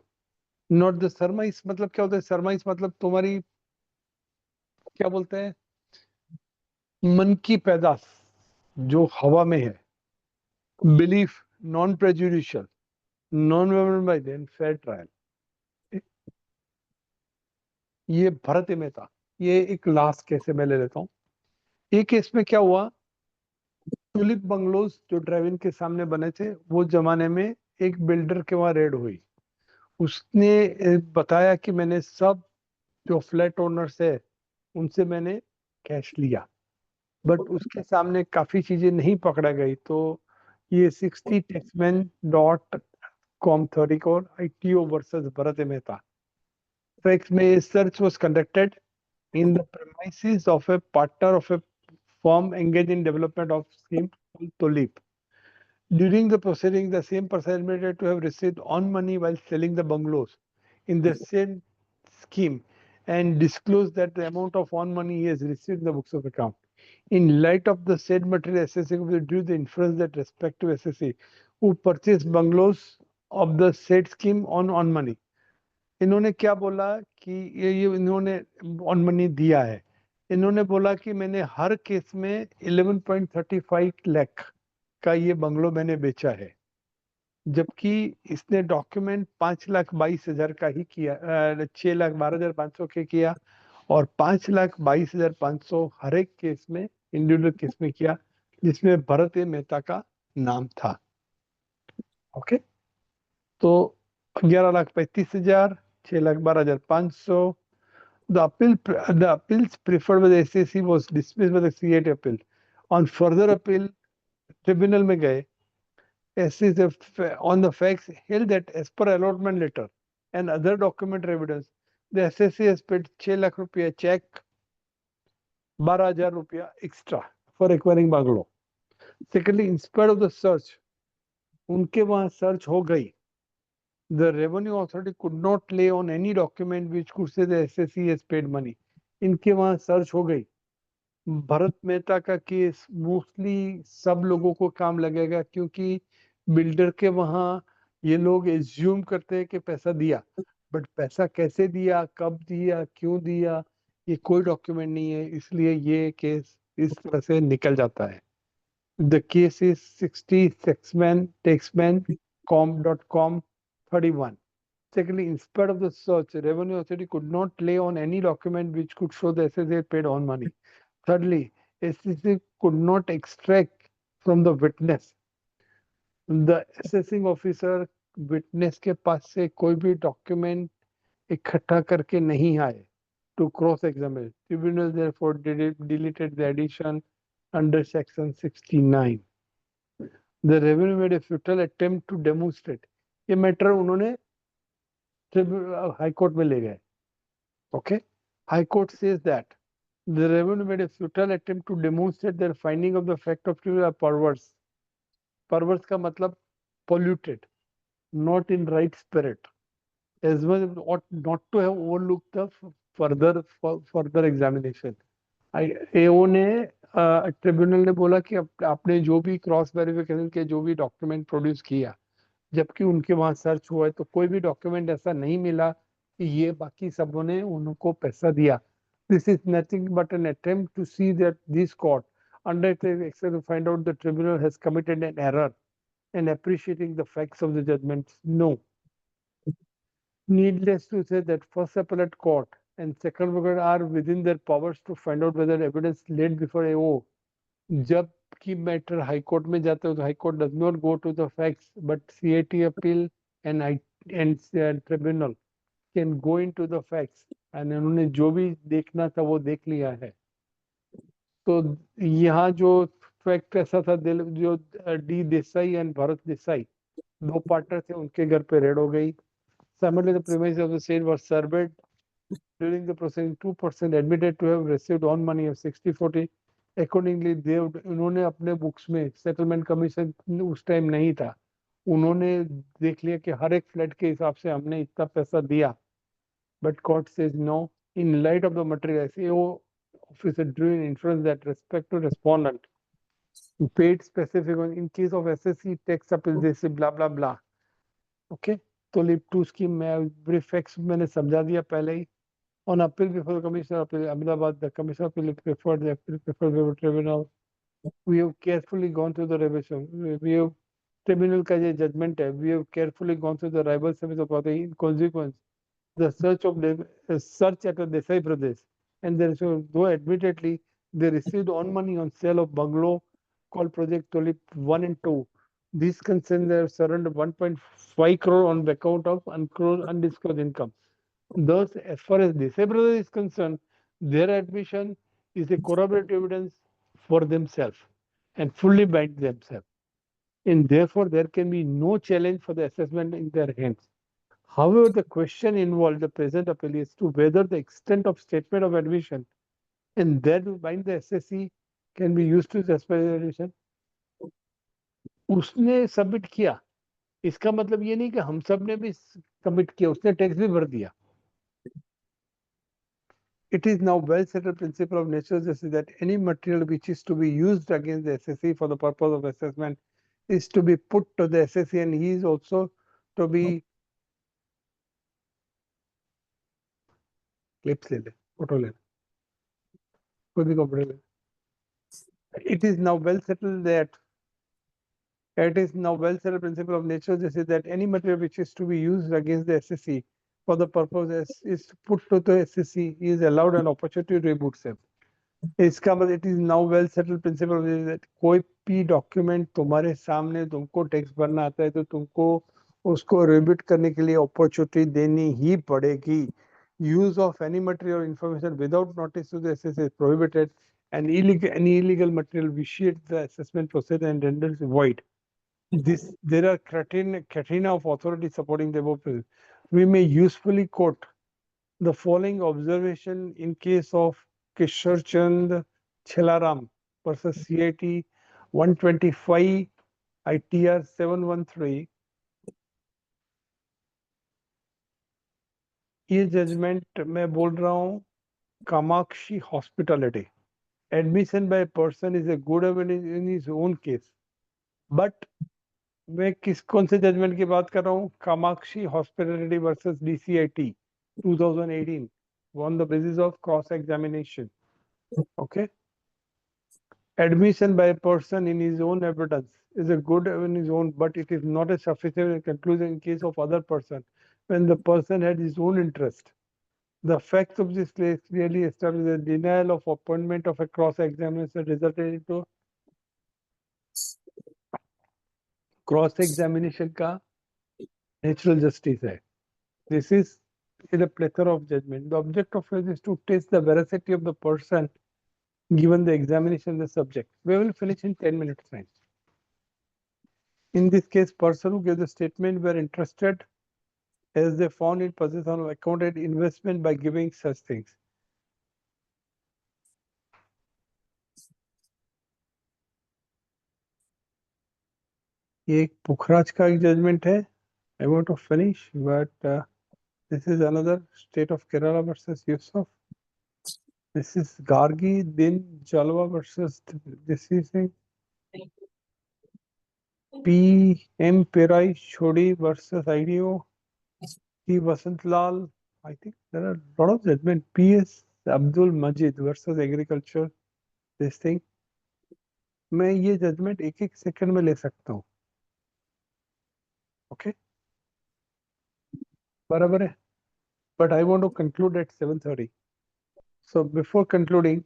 not the surmise. मतलब क्या होता है? Surmise मतलब तुम्हारी क्या बोलते हैं, मन की पैदाश जो हवा में है. Belief non-prejudicial, non-government by then fair trial. ये भरत मेहता, ये एक लास्ट केस है, मैं ले लेता हूँ. एक केस में क्या हुआ, टुलिप बंगलोज जो ड्राइव-इन के सामने बने थे, वो जमाने में एक बिल्डर के वहां रेड हुई. उसने बताया कि मैंने सब जो फ्लैट ओनर्स है उनसे मैंने कैश लिया, बट उसके सामने काफी चीजें नहीं पकड़ा गई. तो ये 60 taxman.com 34 ITO versus Bharat Mehta. Facts में search was conducted in the premises of a partner of a firm engaged in development of scheme called Tulip. During the proceeding, the same person admitted to have received on money while selling the bungalows in the same scheme. and disclose that the amount of on money he has received in the books of account. In light of the said material, assessing will drew the inference that respective assessee who purchased bungalows of the said scheme on money. इन्होंने क्या बोला कि ये इन्होंने on money दिया है. इन्होंने बोला कि मैंने हर केस में 11.35 लाख का ये बंगलो मैंने बेचा है, जबकि इसने डॉक्यूमेंट 5,22,000 का ही किया, 6,12,500 के किया और 5,22,500 हर एक केस में इंडिविजुअल केस में किया, जिसमें भरत ए मेहता का नाम था. ओके, तो 11,35,000, 6,12,500. The appeals preferred by the SAC was dismissed by the CIT appeal. On further appeal, tribunal में गए. SAC on the facts held that as per allotment letter and other documentary evidence, the SAC has paid 6 lakh रुपया check, 12,000 रुपया extra for acquiring bungalow. Secondly, in spite of the search, उनके वहां search हो गई. The revenue authority could not lay on any document which could say the SAC has paid money. इनके वहां search हो गई. भरत मेहता का केस मोस्टली सब लोगों को काम लगेगा, क्योंकि बिल्डर के वहां ये लोग एज्यूम करते हैं कि पैसा दिया, बट पैसा कैसे दिया, कब दिया, क्यों दिया, ये कोई डॉक्यूमेंट नहीं है, इसलिए ये केस इस तरह से निकल जाता है. The case is 60 taxman.com 31. Secondly, in spite of the search, revenue authority could not lay on any document which could show the SSA paid on money. Thirdly, SSA could not extract from the witness. The assessing officer witness के पास से कोई भी document इकट्ठा करके नहीं आए to cross examine. Tribunal therefore deleted the addition under section 69. The revenue made a futile attempt to demonstrate. ये matter उन्होंने हाई कोर्ट में ले गए. Okay, High Court says that the revenue made a futile attempt to demonstrate their finding of the fact of tribunal are perverse. Perverse का मतलब polluted, not in right spirit, as well as ought not to have overlooked the further examination. AO ने tribunal ने बोला कि आपने जो भी cross verification के जो भी डॉक्यूमेंट प्रोड्यूस किया, जबकि उनके वहां सर्च हुआ है तो कोई भी डॉक्यूमेंट ऐसा नहीं मिला कि ये बाकी सबों ने उनको पैसा दिया. This is nothing but an attempt to see that this court undertakes to find out the tribunal has committed an error and appreciating the facts of the judgment. No. Needless to say that first appellate court and second court are within their powers to find out whether evidence laid before AO. जब की matter high court में जाते हो तो high court does not go to the facts, but CIT appeal and tribunal can go into the facts, and उन्होंने जो भी देखना था वो देख लिया है. तो यहाँ जो फैक्ट ऐसा था, जो D देसाई एंड भरत देसाई दो पार्टनर थे, उनके घर पे रेड हो गई. Similarly, the premises of the sale were surveyed. During the proceeding, 2% admitted to have received on money of 60/40. Accordingly, उन्होंने अपने बुक्स में सेटलमेंट कमीशन उस टाइम नहीं था, उन्होंने देख लिया कि हर एक फ्लैट के हिसाब से हमने इतना पैसा दिया. But court says no. In light of the material, AO officer drew an inference that respect to respondent paid specific in case of SSC tax appeal, they say blah blah blah. Okay, तो lip to scheme में brief facts मैंने समझा दिया पहले ही. On appeal before the Commissioner of Appeal, Ahmedabad, the Commissioner of Appeal preferred the appeal preferred by the tribunal. We have carefully gone through the revision. We have tribunal का ये judgment है. We have carefully gone through the rival service of the in consequence. The search at the Desai Pradesh, and there is though admittedly they received on money on sale of bungalow called Project Tulip 1 and 2. These concern their surrendered 1.5 crore on account of undisclosed income. Thus, as far as Desai Brothers is concerned, their admission is a corroborative evidence for themselves and fully bind themselves. And therefore, there can be no challenge for the assessment in their hands. However, the question involved the present appeal is to whether the extent of statement of admission and that will bind the SSC can be used to justify the admission. उसने submit किया, इसका मतलब ये नहीं कि हम सब ने भी सबमिट किया, उसने टैक्स भी भर दिया. It is now well settled principle of natural justice that any material which is to be used against the SSC for the purpose of assessment is to be put to the SSC, and he is also to be clips ले ले, photo ले ले, कोई भी कपड़े ले. It is now well settled that it is now well settled principle of natural justice that any material which is to be used against the SSC for the purpose is put to the SSC is allowed an opportunity to reboot them. इसका मतलब it is now well settled principle कोई भी document तुम्हारे सामने तुमको tax भरना आता है तो तुमको उसको रिबिट करने के लिए अपॉर्चुनिटी देनी ही पड़ेगी. Use of any material information without notice to the SSC is prohibited and any illegal material vitiates the assessment process and renders void. There are criteria of authority supporting the above. We may usefully quote the following observation in case of Kishore Chand Chelaram versus CIT 125 ITR 713. ये judgement मैं बोल रहा हूँ Kamakshi hospitality. Admission by a person is a good evidence in his own case. But मैं कौन से judgement की बात कर रहा हूँ? Kamakshi hospitality versus DCIT 2018 on the basis of cross examination. Okay. Admission by a person in his own evidence is a good in his own, but it is not a sufficient conclusion in case of other person when the person had his own interest. The facts of this case clearly establish the denial of appointment of a cross-examination resulted into cross-examination का natural justice है. This is a plethora of judgment. The object of it is to test the veracity of the person given the examination the subject. We will finish in 10 minutes time. In this case, person who gave the statement were interested as they found in possession of accounted investment by giving such things. ये एक पुखराज का एक judgement है. I want to finish, but this is another state of Kerala versus Yusuf. This is Gargi Din Jalwa versus this is P. M. Pirai Chodi versus IDO. P. Vasant Lal. I think there are a lot of judgment. P. S. Abdul Majid versus Agriculture. This thing. मैं ये judgement एक एक second में ले सकता हूँ. Okay, बराबर है. But I want to conclude at 7:30. So before concluding,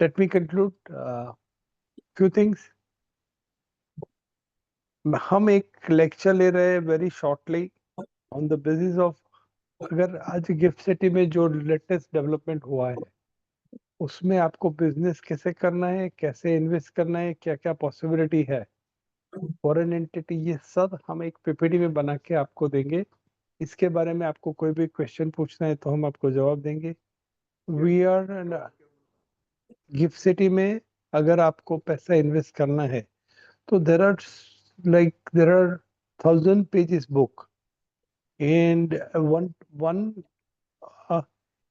let me conclude few things. हम एक लेक्चर ले रहे हैं very shortly on the basis of अगर आज गिफ्ट सिटी में जो लेटेस्ट डेवलपमेंट हुआ है उसमें आपको बिजनेस कैसे करना है, कैसे इन्वेस्ट करना है, क्या क्या पॉसिबिलिटी है, फॉरेन एंटिटी, ये सब हम एक पीपीटी में बना के आपको देंगे. इसके बारे में आपको कोई भी क्वेश्चन पूछना है तो हम आपको जवाब देंगे. वी आर गिफ्ट सिटी में अगर आपको पैसा इन्वेस्ट करना है तो there are 1000 pages book and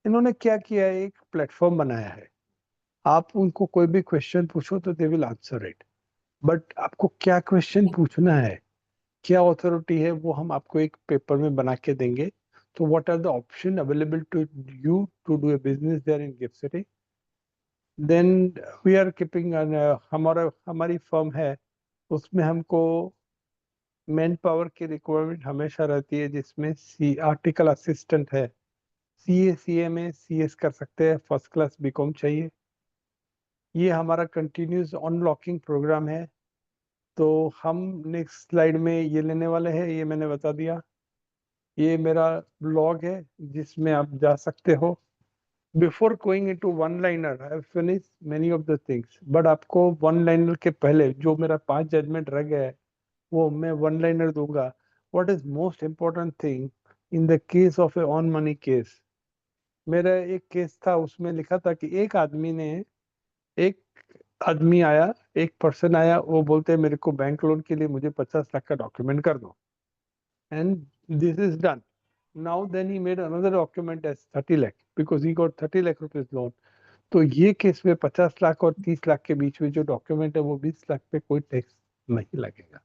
इन्होंने क्या किया है, एक प्लेटफॉर्म बनाया है. आप उनको कोई भी क्वेश्चन पूछो तो they will answer it. But आपको क्या क्वेश्चन पूछना है, क्या अथॉरिटी है, वो हम आपको एक पेपर में बना के देंगे. तो what are the option available to you to do a business there in GIFT City. Then we are keeping हमारी फर्म है उसमें हमको मैन पावर की रिक्वायरमेंट हमेशा रहती है जिसमें आर्टिकल असिस्टेंट है. सीए सीए में सीएस कर सकते हैं, फर्स्ट क्लास बीकॉम चाहिए. ये हमारा कंटिन्यूस अनलॉकिंग प्रोग्राम है. तो हम नेक्स्ट स्लाइड में ये लेने वाले हैं, ये मैंने बता दिया. ये मेरा ब्लॉग है जिसमें आप जा सकते हो. Before going into one liner I have finished many of the things, but आपको वन लाइनर के पहले जो मेरा 5 जजमेंट रह गया है वो मैं वन लाइनर दूंगा. What is most important thing in the case of A on money case. मेरा एक केस था उसमें लिखा था कि एक आदमी आया, एक पर्सन आया, वो बोलते हैं मेरे को बैंक लोन के लिए मुझे 50 लाख का डॉक्यूमेंट कर दो and this is done. Now then he made another document as 30 lakh because he got 30 lakh rupees loan. तो ये केस में 50 लाख और 30 लाख के बीच में जो डॉक्यूमेंट है वो 20 लाख पे कोई टैक्स नहीं लगेगा.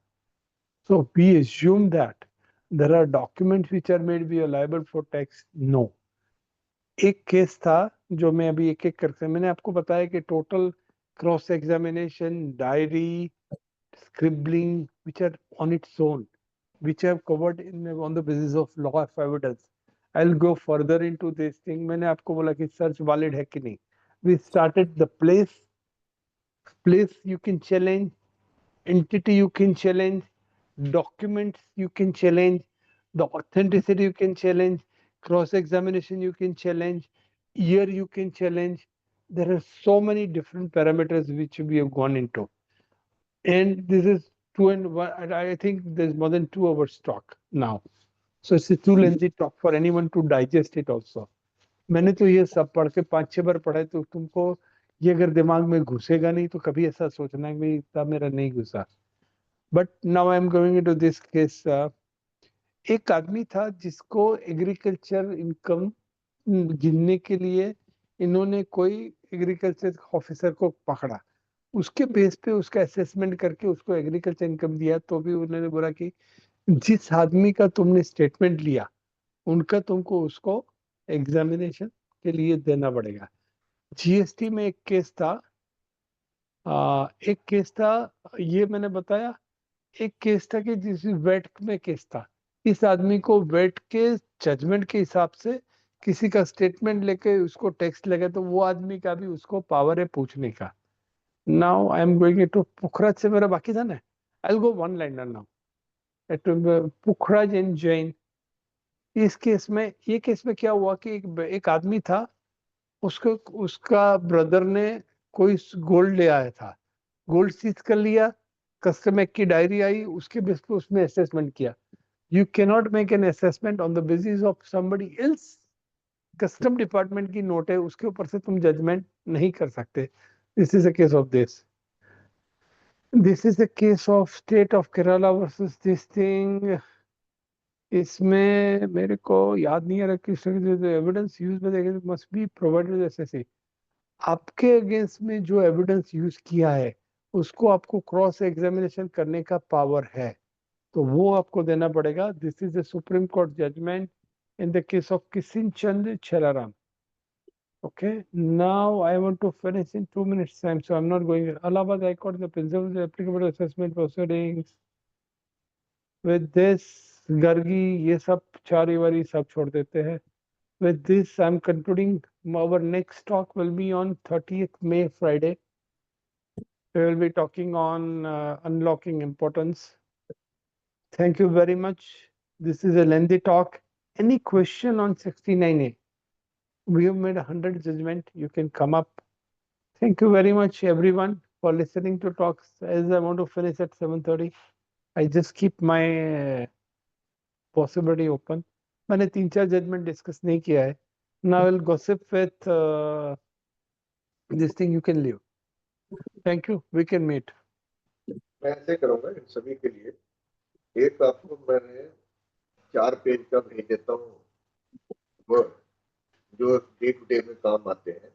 So we assume that there are documents which are made we are liable for tax. No. एक केस था जो मैं अभी एक एक करके मैंने आपको बताया कि total cross examination, diary, scribbling, which are on its own, which I have covered on the basis of law of evidence. I'll go further into this thing. मैंने आपको बोला कि search valid है कि नहीं. We started the place you can challenge, entity you can challenge, documents you can challenge, the authenticity you can challenge, cross-examination you can challenge, year you can challenge. There are so many different parameters which we have gone into. And this is 2 and I think there's more than 2 hours talk now. So it's a too lengthy talk for anyone to digest it also. मैंने तो ये सब पढ़ के 5-6 बार पढ़ा है तो तुमको ये अगर दिमाग में घुसेगा नहीं तो कभी ऐसा सोचना है कि इतना मेरा नहीं घुसा. But now I am going into this case. एक आदमी था जिसको एग्रीकल्चर इनकम गिनने के लिए इन्होंने कोई एग्रीकल्चर ऑफिसर को पकड़ा. उसके बेस पे उसका असेसमेंट करके उसको एग्रीकल्चर इनकम दिया तो भी उन्होंने बोला कि जिस आदमी का तुमने स्टेटमेंट लिया उनका तुमको उसको एग्जामिनेशन के लिए देना पड़ेगा. जीएसटी में एक केस था, ये मैंने बताया. एक केस था कि जिस वेट में केस था, इस आदमी को वेट के जजमेंट के हिसाब से किसी का स्टेटमेंट लेके उसको टैक्स लगे तो वो आदमी का भी उसको पावर है पूछने का. Now I am going to Pukhraj से मेरा बाकी था ना. I will go one liner now at Pukhraj and Jain. इस केस में क्या हुआ कि एक आदमी था, उसको उसका ब्रदर ने कोई गोल्ड ले आया था, गोल्ड सीज कर लिया, कस्टमर की डायरी आई, उसके बेस पे उसमें असेसमेंट किया. You can not make an assessment on the basis of somebody else. Custom department की नोट है, उसके ऊपर से तुम जजमेंट नहीं कर सकते. This is a case of this. This is the case of state of Kerala versus this thing. इसमें मेरे को याद नहीं आ रहा किस एविडेंस यूज में मस्ट बी प्रोवाइडेड एसएससी. आपके अगेंस्ट में जो एविडेंस यूज किया है उसको आपको क्रॉस एग्जामिनेशन करने का पावर है तो वो आपको देना पड़ेगा. This is the supreme court judgment in the case of Kishan Chandra Chhalaram. Okay, now I want to finish in 2 minutes time, so I'm not going. Allahabad High Court, the principles of applicable assessment proceedings. With this, Gargi, ये सब चारी वारी सब छोड़ देते हैं. With this, I'm concluding. Our next talk will be on 30th May, Friday. We will be talking on unlocking importance. Thank you very much. This is a lengthy talk. Any question on 69A? We have made 100 judgment. You can come up. Thank you very much, everyone, for listening to talks. As I want to finish at 7:30, I just keep my possibility open. मैंने 3-4 judgement discuss नहीं किया है. Now I will gossip with this thing. You can leave. Thank you. We can meet. मैं ऐसे करूंगा इन सभी के लिए. एक आपको मैंने 4 पेज का भेज देता हूँ वर्ड जो डे टू डे में काम आते हैं.